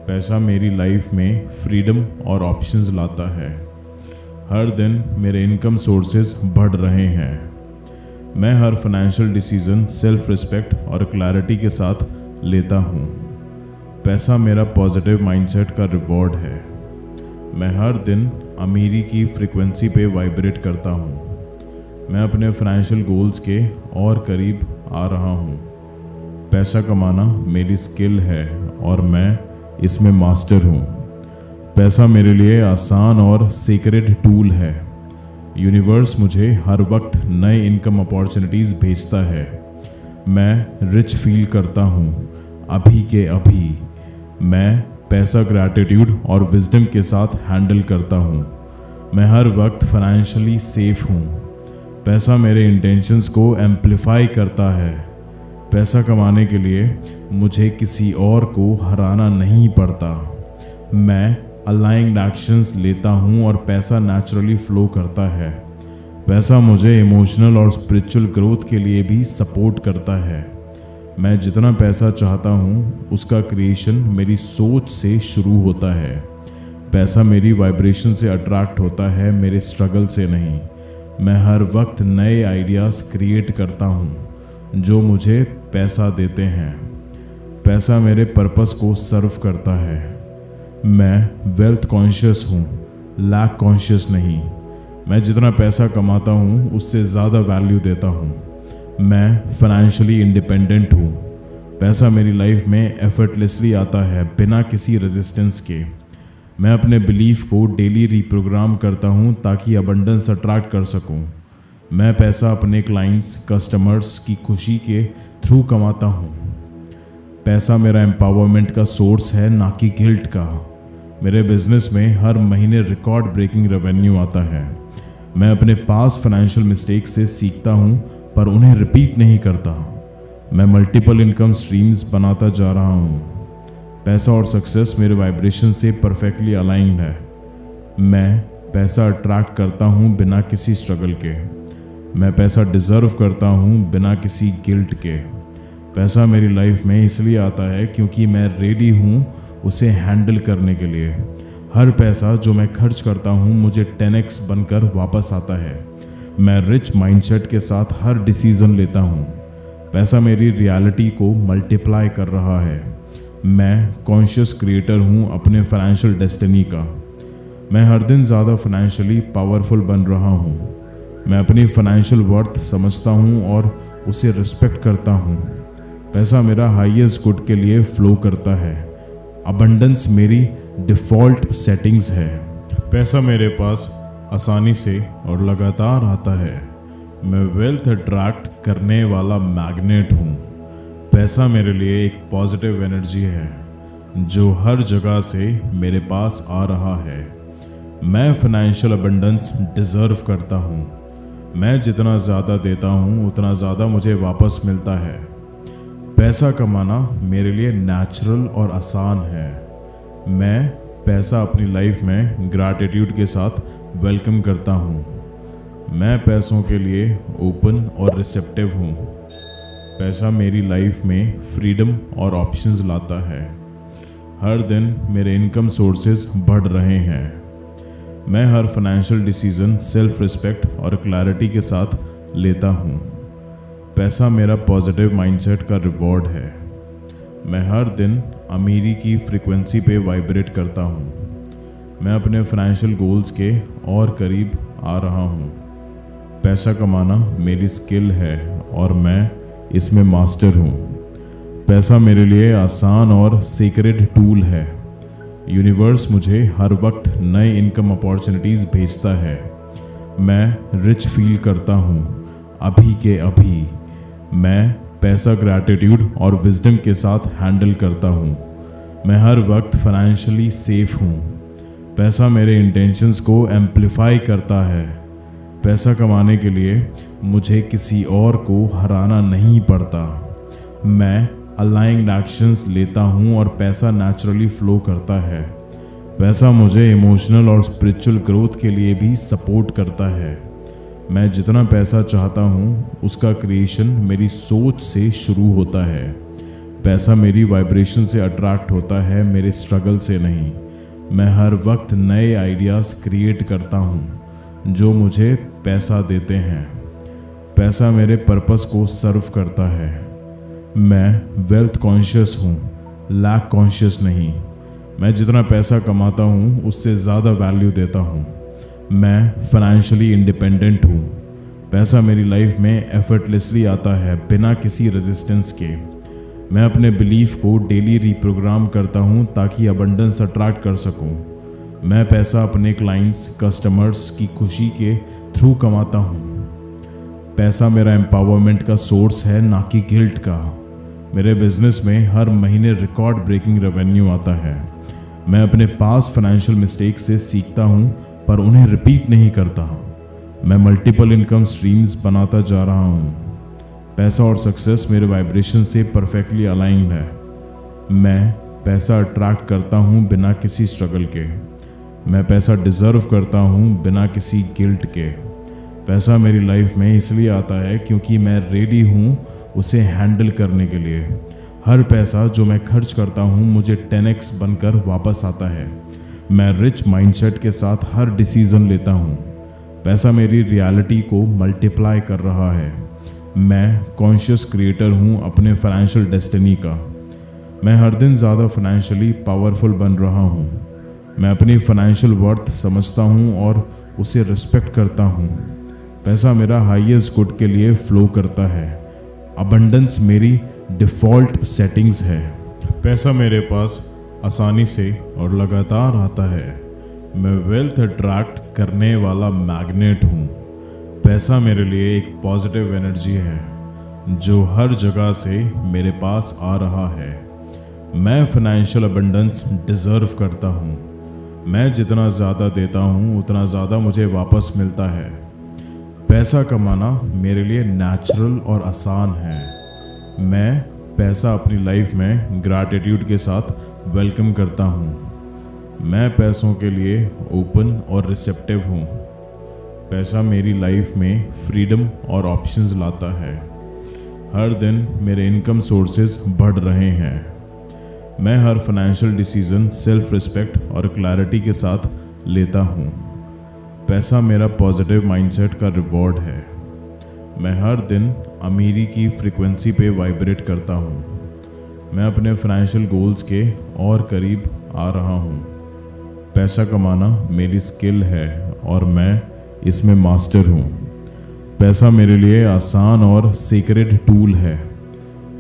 पैसा मेरी लाइफ में फ्रीडम और ऑप्शंस लाता है। हर दिन मेरे इनकम सोर्सेज बढ़ रहे हैं। मैं हर फाइनेंशियल डिसीजन सेल्फ रिस्पेक्ट और क्लैरिटी के साथ लेता हूँ। पैसा मेरा पॉजिटिव माइंडसेट का रिवॉर्ड है। मैं हर दिन अमीरी की फ्रीक्वेंसी पे वाइब्रेट करता हूँ। मैं अपने फाइनेंशियल गोल्स के और करीब आ रहा हूँ। पैसा कमाना मेरी स्किल है और मैं इसमें मास्टर हूँ। पैसा मेरे लिए आसान और सीक्रेट टूल है। यूनिवर्स मुझे हर वक्त नए इनकम अपॉर्चुनिटीज़ भेजता है। मैं रिच फील करता हूँ अभी के अभी। मैं पैसा ग्रैटिट्यूड और विजडम के साथ हैंडल करता हूँ। मैं हर वक्त फाइनेंशियली सेफ हूँ। पैसा मेरे इंटेंशंस को एम्प्लीफाई करता है। पैसा कमाने के लिए मुझे किसी और को हराना नहीं पड़ता। मैं अलाइंड एक्शंस लेता हूँ और पैसा नेचुरली फ्लो करता है। पैसा मुझे इमोशनल और स्पिरिचुअल ग्रोथ के लिए भी सपोर्ट करता है। मैं जितना पैसा चाहता हूँ उसका क्रिएशन मेरी सोच से शुरू होता है। पैसा मेरी वाइब्रेशन से अट्रैक्ट होता है, मेरे स्ट्रगल से नहीं। मैं हर वक्त नए आइडियाज़ क्रिएट करता हूँ जो मुझे पैसा देते हैं। पैसा मेरे पर्पस को सर्व करता है। मैं वेल्थ कॉन्शियस हूँ, लैक कॉन्शियस नहीं। मैं जितना पैसा कमाता हूँ उससे ज़्यादा वैल्यू देता हूँ। मैं फाइनेंशियली इंडिपेंडेंट हूँ। पैसा मेरी लाइफ में एफर्टलेसली आता है बिना किसी रेजिस्टेंस के। मैं अपने बिलीफ को डेली रीप्रोग्राम करता हूँ ताकि अबंडेंस अट्रैक्ट कर सकूँ। मैं पैसा अपने क्लाइंट्स, कस्टमर्स की खुशी के थ्रू कमाता हूँ। पैसा मेरा एम्पावरमेंट का सोर्स है, ना कि गिल्ट का। मेरे बिजनेस में हर महीने रिकॉर्ड ब्रेकिंग रेवेन्यू आता है। मैं अपने पास फाइनेंशियल मिस्टेक्स से सीखता हूँ पर उन्हें रिपीट नहीं करता। मैं मल्टीपल इनकम स्ट्रीम्स बनाता जा रहा हूँ। पैसा और सक्सेस मेरे वाइब्रेशन से परफेक्टली अलाइंड है। मैं पैसा अट्रैक्ट करता हूँ बिना किसी स्ट्रगल के। मैं पैसा डिज़र्व करता हूँ बिना किसी गिल्ट के। पैसा मेरी लाइफ में इसलिए आता है क्योंकि मैं रेडी हूँ उसे हैंडल करने के लिए। हर पैसा जो मैं खर्च करता हूँ मुझे 10x बनकर वापस आता है। मैं रिच माइंडसेट के साथ हर डिसीज़न लेता हूँ। पैसा मेरी रियलिटी को मल्टीप्लाई कर रहा है। मैं कॉन्शियस क्रिएटर हूँ अपने फाइनेंशियल डेस्टिनी का। मैं हर दिन ज़्यादा फाइनेंशियली पावरफुल बन रहा हूँ। मैं अपनी फाइनेंशियल वर्थ समझता हूँ और उसे रिस्पेक्ट करता हूँ। पैसा मेरा हाईएस्ट गुड के लिए फ्लो करता है। अबंडेंस मेरी डिफ़ॉल्ट सेटिंग्स है। पैसा मेरे पास आसानी से और लगातार आता है। मैं वेल्थ अट्रैक्ट करने वाला मैग्नेट हूँ। पैसा मेरे लिए एक पॉजिटिव एनर्जी है जो हर जगह से मेरे पास आ रहा है। मैं फाइनेंशियल अबंडेंस डिज़र्व करता हूँ। मैं जितना ज़्यादा देता हूँ उतना ज़्यादा मुझे वापस मिलता है। पैसा कमाना मेरे लिए नेचुरल और आसान है। मैं पैसा अपनी लाइफ में ग्रैटिट्यूड के साथ वेलकम करता हूँ। मैं पैसों के लिए ओपन और रिसेप्टिव हूँ। पैसा मेरी लाइफ में फ्रीडम और ऑप्शंस लाता है। हर दिन मेरे इनकम सोर्सेज बढ़ रहे हैं। मैं हर फाइनेंशियल डिसीजन सेल्फ रिस्पेक्ट और क्लैरिटी के साथ लेता हूँ। पैसा मेरा पॉजिटिव माइंडसेट का रिवॉर्ड है। मैं हर दिन अमीरी की फ्रीक्वेंसी पे वाइब्रेट करता हूँ। मैं अपने फाइनेंशियल गोल्स के और करीब आ रहा हूँ। पैसा कमाना मेरी स्किल है और मैं इसमें मास्टर हूँ। पैसा मेरे लिए आसान और सीक्रेट टूल है। यूनिवर्स मुझे हर वक्त नए इनकम अपॉर्चुनिटीज़ भेजता है। मैं रिच फील करता हूँ अभी के अभी। मैं पैसा ग्रैटिट्यूड और विजडम के साथ हैंडल करता हूँ। मैं हर वक्त फाइनेंशियली सेफ हूँ। पैसा मेरे इंटेंशंस को एम्पलीफाई करता है। पैसा कमाने के लिए मुझे किसी और को हराना नहीं पड़ता। मैं अलाइंड एक्शंस लेता हूँ और पैसा नेचुरली फ्लो करता है। पैसा मुझे इमोशनल और स्पिरिचुअल ग्रोथ के लिए भी सपोर्ट करता है। मैं जितना पैसा चाहता हूँ उसका क्रिएशन मेरी सोच से शुरू होता है। पैसा मेरी वाइब्रेशन से अट्रैक्ट होता है, मेरे स्ट्रगल से नहीं। मैं हर वक्त नए आइडियाज़ क्रिएट करता हूँ जो मुझे पैसा देते हैं। पैसा मेरे पर्पस को सर्व करता है। मैं वेल्थ कॉन्शियस हूँ, लैक कॉन्शियस नहीं। मैं जितना पैसा कमाता हूँ उससे ज़्यादा वैल्यू देता हूँ। मैं फाइनेंशियली इंडिपेंडेंट हूँ। पैसा मेरी लाइफ में एफर्टलेसली आता है, बिना किसी रेजिस्टेंस के। मैं अपने बिलीफ को डेली रीप्रोग्राम करता हूँ ताकि अबंडेंस अट्रैक्ट कर सकूँ। मैं पैसा अपने क्लाइंट्स, कस्टमर्स की खुशी के थ्रू कमाता हूँ। पैसा मेरा एम्पावरमेंट का सोर्स है, ना कि गिल्ट का। मेरे बिजनेस में हर महीने रिकॉर्ड ब्रेकिंग रेवेन्यू आता है। मैं अपने पास फाइनेंशियल मिस्टेक से सीखता हूँ पर उन्हें रिपीट नहीं करता। मैं मल्टीपल इनकम स्ट्रीम्स बनाता जा रहा हूँ। पैसा और सक्सेस मेरे वाइब्रेशन से परफेक्टली अलाइंड है। मैं पैसा अट्रैक्ट करता हूँ बिना किसी स्ट्रगल के। मैं पैसा डिज़र्व करता हूँ बिना किसी गिल्ट के। पैसा मेरी लाइफ में इसलिए आता है क्योंकि मैं रेडी हूँ उसे हैंडल करने के लिए। हर पैसा जो मैं खर्च करता हूँ मुझे 10x बनकर वापस आता है। मैं रिच माइंडसेट के साथ हर डिसीज़न लेता हूँ। पैसा मेरी रियलिटी को मल्टीप्लाई कर रहा है। मैं कॉन्शियस क्रिएटर हूँ अपने फाइनेंशियल डेस्टिनी का। मैं हर दिन ज़्यादा फाइनेंशियली पावरफुल बन रहा हूँ। मैं अपनी फाइनेंशियल वर्थ समझता हूँ और उसे रिस्पेक्ट करता हूँ। पैसा मेरा हाईएस्ट गुड के लिए फ्लो करता है। अबंडेंस मेरी डिफ़ॉल्ट सेटिंग्स है। पैसा मेरे पास आसानी से और लगातार आता है। मैं वेल्थ अट्रैक्ट करने वाला मैग्नेट हूँ। पैसा मेरे लिए एक पॉजिटिव एनर्जी है जो हर जगह से मेरे पास आ रहा है। मैं फाइनेंशियल अबंडेंस डिज़र्व करता हूँ। मैं जितना ज़्यादा देता हूँ उतना ज़्यादा मुझे वापस मिलता है। पैसा कमाना मेरे लिए नेचुरल और आसान है। मैं पैसा अपनी लाइफ में ग्रैटिट्यूड के साथ वेलकम करता हूँ। मैं पैसों के लिए ओपन और रिसेप्टिव हूँ। पैसा मेरी लाइफ में फ्रीडम और ऑप्शंस लाता है। हर दिन मेरे इनकम सोर्सेज बढ़ रहे हैं। मैं हर फाइनेंशियल डिसीजन सेल्फ रिस्पेक्ट और क्लैरिटी के साथ लेता हूँ। पैसा मेरा पॉजिटिव माइंडसेट का रिवॉर्ड है। मैं हर दिन अमीरी की फ्रीक्वेंसी पे वाइब्रेट करता हूँ। मैं अपने फाइनेंशियल गोल्स के और करीब आ रहा हूँ। पैसा कमाना मेरी स्किल है और मैं इसमें मास्टर हूँ। पैसा मेरे लिए आसान और सीक्रेट टूल है।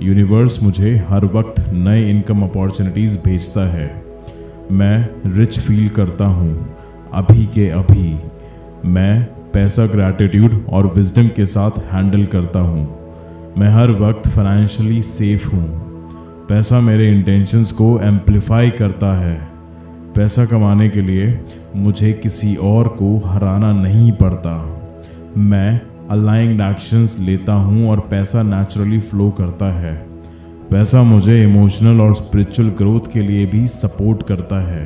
यूनिवर्स मुझे हर वक्त नए इनकम अपॉर्चुनिटीज़ भेजता है। मैं रिच फील करता हूँ अभी के अभी। मैं पैसा ग्रैटिट्यूड और विजडम के साथ हैंडल करता हूँ। मैं हर वक्त फाइनेंशियली सेफ हूँ। पैसा मेरे इंटेंशंस को एम्पलीफाई करता है। पैसा कमाने के लिए मुझे किसी और को हराना नहीं पड़ता। मैं अलाइंड एक्शंस लेता हूँ और पैसा नेचुरली फ्लो करता है। पैसा मुझे इमोशनल और स्पिरिचुअल ग्रोथ के लिए भी सपोर्ट करता है।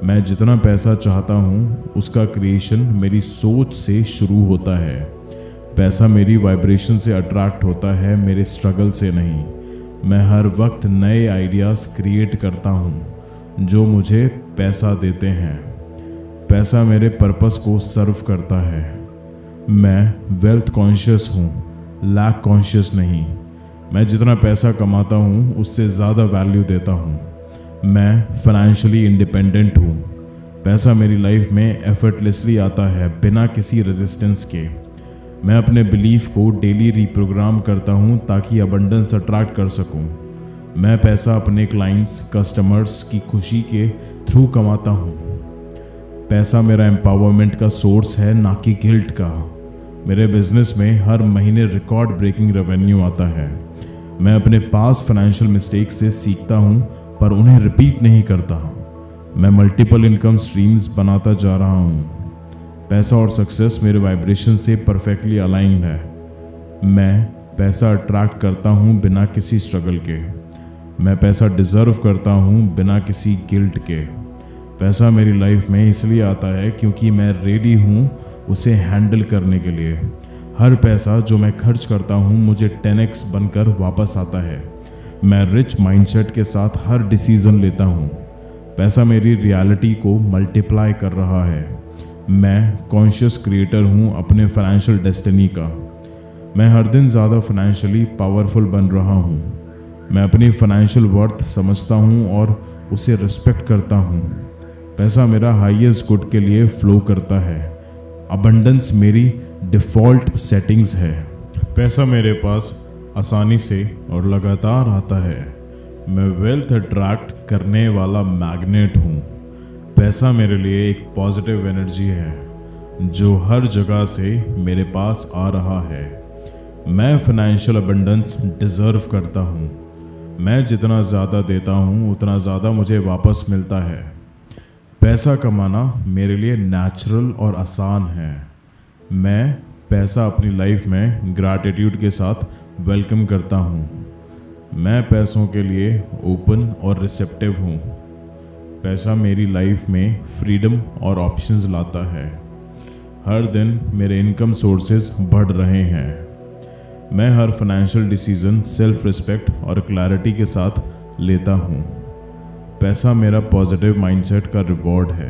मैं जितना पैसा चाहता हूँ उसका क्रिएशन मेरी सोच से शुरू होता है। पैसा मेरी वाइब्रेशन से अट्रैक्ट होता है, मेरे स्ट्रगल से नहीं। मैं हर वक्त नए आइडियाज़ क्रिएट करता हूँ जो मुझे पैसा देते हैं। पैसा मेरे पर्पस को सर्व करता है। मैं वेल्थ कॉन्शियस हूँ, लैक कॉन्शियस नहीं। मैं जितना पैसा कमाता हूँ उससे ज़्यादा वैल्यू देता हूँ। मैं फाइनेंशियली इंडिपेंडेंट हूँ। पैसा मेरी लाइफ में एफर्टलेसली आता है, बिना किसी रेजिस्टेंस के। मैं अपने बिलीफ को डेली रीप्रोग्राम करता हूँ ताकि अबंडेंस अट्रैक्ट कर सकूँ। मैं पैसा अपने क्लाइंट्स, कस्टमर्स की खुशी के थ्रू कमाता हूँ। पैसा मेरा एम्पावरमेंट का सोर्स है, ना कि गिल्ट का। मेरे बिजनेस में हर महीने रिकॉर्ड ब्रेकिंग रेवेन्यू आता है। मैं अपने पास फाइनेंशियल मिस्टेक से सीखता हूँ पर उन्हें रिपीट नहीं करता। मैं मल्टीपल इनकम स्ट्रीम्स बनाता जा रहा हूँ। पैसा और सक्सेस मेरे वाइब्रेशन से परफेक्टली अलाइंड है। मैं पैसा अट्रैक्ट करता हूँ बिना किसी स्ट्रगल के। मैं पैसा डिज़र्व करता हूँ बिना किसी गिल्ट के। पैसा मेरी लाइफ में इसलिए आता है क्योंकि मैं रेडी हूँ उसे हैंडल करने के लिए। हर पैसा जो मैं खर्च करता हूँ मुझे 10x बनकर वापस आता है। मैं रिच माइंडसेट के साथ हर डिसीज़न लेता हूँ। पैसा मेरी रियलिटी को मल्टीप्लाई कर रहा है। मैं कॉन्शियस क्रिएटर हूँ अपने फाइनेंशियल डेस्टिनी का। मैं हर दिन ज़्यादा फाइनेंशियली पावरफुल बन रहा हूँ। मैं अपनी फाइनेंशियल वर्थ समझता हूँ और उसे रिस्पेक्ट करता हूँ। पैसा मेरा हाईएस्ट गुड के लिए फ्लो करता है। अबंडेंस मेरी डिफ़ॉल्ट सेटिंग्स है। पैसा मेरे पास आसानी से और लगातार आता है। मैं वेल्थ अट्रैक्ट करने वाला मैग्नेट हूँ। पैसा मेरे लिए एक पॉजिटिव एनर्जी है जो हर जगह से मेरे पास आ रहा है। मैं फाइनेंशियल अबंडेंस डिज़र्व करता हूँ। मैं जितना ज़्यादा देता हूँ उतना ज़्यादा मुझे वापस मिलता है। पैसा कमाना मेरे लिए नेचुरल और आसान है। मैं पैसा अपनी लाइफ में ग्रैटिट्यूड के साथ वेलकम करता हूँ। मैं पैसों के लिए ओपन और रिसेप्टिव हूँ। पैसा मेरी लाइफ में फ्रीडम और ऑप्शंस लाता है। हर दिन मेरे इनकम सोर्सेज बढ़ रहे हैं। मैं हर फाइनेंशियल डिसीजन सेल्फ रिस्पेक्ट और क्लैरिटी के साथ लेता हूँ। पैसा मेरा पॉजिटिव माइंडसेट का रिवॉर्ड है।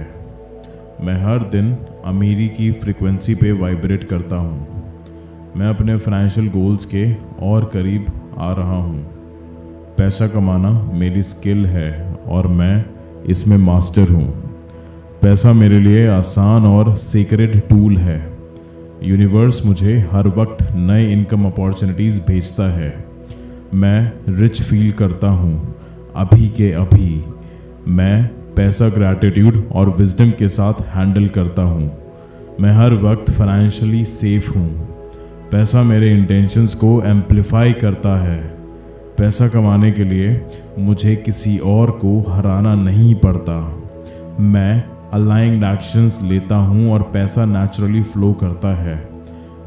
मैं हर दिन अमीरी की फ्रीक्वेंसी पे वाइब्रेट करता हूँ। मैं अपने फाइनेंशियल गोल्स के और करीब आ रहा हूँ। पैसा कमाना मेरी स्किल है और मैं इसमें मास्टर हूँ। पैसा मेरे लिए आसान और सीक्रेट टूल है। यूनिवर्स मुझे हर वक्त नए इनकम अपॉर्चुनिटीज़ भेजता है। मैं रिच फील करता हूँ अभी के अभी। मैं पैसा ग्रैटिट्यूड और विजडम के साथ हैंडल करता हूँ। मैं हर वक्त फाइनेंशियली सेफ हूँ। पैसा मेरे इंटेंशंस को एम्पलीफाई करता है। पैसा कमाने के लिए मुझे किसी और को हराना नहीं पड़ता। मैं अलाइंड एक्शंस लेता हूँ और पैसा नेचुरली फ्लो करता है।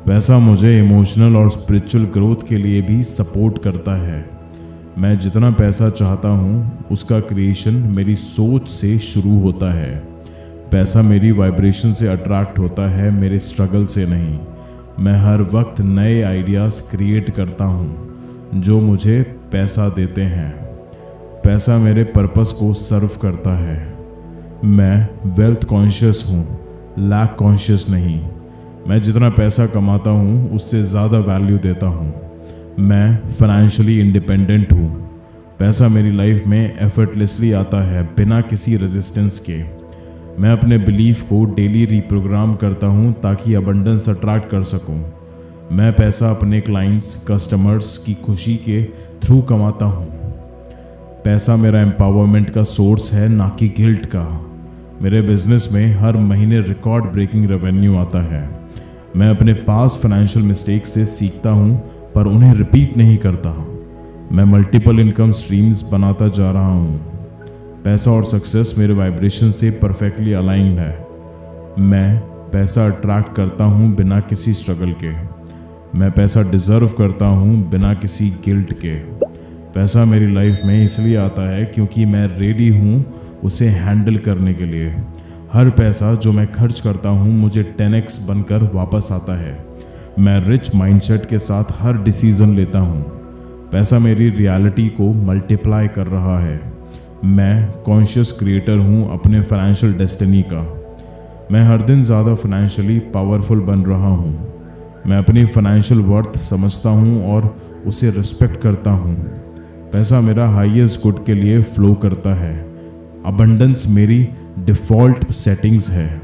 पैसा मुझे इमोशनल और स्पिरिचुअल ग्रोथ के लिए भी सपोर्ट करता है। मैं जितना पैसा चाहता हूँ उसका क्रिएशन मेरी सोच से शुरू होता है। पैसा मेरी वाइब्रेशन से अट्रैक्ट होता है, मेरे स्ट्रगल से नहीं। मैं हर वक्त नए आइडियाज़ क्रिएट करता हूँ जो मुझे पैसा देते हैं। पैसा मेरे पर्पस को सर्व करता है। मैं वेल्थ कॉन्शियस हूँ, लैक कॉन्शियस नहीं। मैं जितना पैसा कमाता हूँ उससे ज़्यादा वैल्यू देता हूँ। मैं फाइनेंशियली इंडिपेंडेंट हूँ। पैसा मेरी लाइफ में एफर्टलेसली आता है, बिना किसी रेजिस्टेंस के। मैं अपने बिलीफ को डेली रीप्रोग्राम करता हूँ ताकि अबंडेंस अट्रैक्ट कर सकूँ। मैं पैसा अपने क्लाइंट्स कस्टमर्स की खुशी के थ्रू कमाता हूँ। पैसा मेरा एम्पावरमेंट का सोर्स है, ना कि गिल्ट का। मेरे बिजनेस में हर महीने रिकॉर्ड ब्रेकिंग रेवेन्यू आता है। मैं अपने पास फाइनेंशियल मिस्टेक से सीखता हूँ पर उन्हें रिपीट नहीं करता। मैं मल्टीपल इनकम स्ट्रीम्स बनाता जा रहा हूँ। पैसा और सक्सेस मेरे वाइब्रेशन से परफेक्टली अलाइंड है। मैं पैसा अट्रैक्ट करता हूँ बिना किसी स्ट्रगल के। मैं पैसा डिज़र्व करता हूँ बिना किसी गिल्ट के। पैसा मेरी लाइफ में इसलिए आता है क्योंकि मैं रेडी हूँ उसे हैंडल करने के लिए। हर पैसा जो मैं खर्च करता हूँ मुझे 10x बनकर वापस आता है। मैं रिच माइंडसेट के साथ हर डिसीज़न लेता हूँ। पैसा मेरी रियलिटी को मल्टीप्लाई कर रहा है। मैं कॉन्शियस क्रिएटर हूँ अपने फाइनेंशियल डेस्टिनी का। मैं हर दिन ज़्यादा फाइनेंशियली पावरफुल बन रहा हूँ। मैं अपनी फाइनेंशियल वर्थ समझता हूँ और उसे रिस्पेक्ट करता हूँ। पैसा मेरा हाईएस्ट गुड के लिए फ्लो करता है। अबंडेंस मेरी डिफ़ॉल्ट सेटिंग्स है।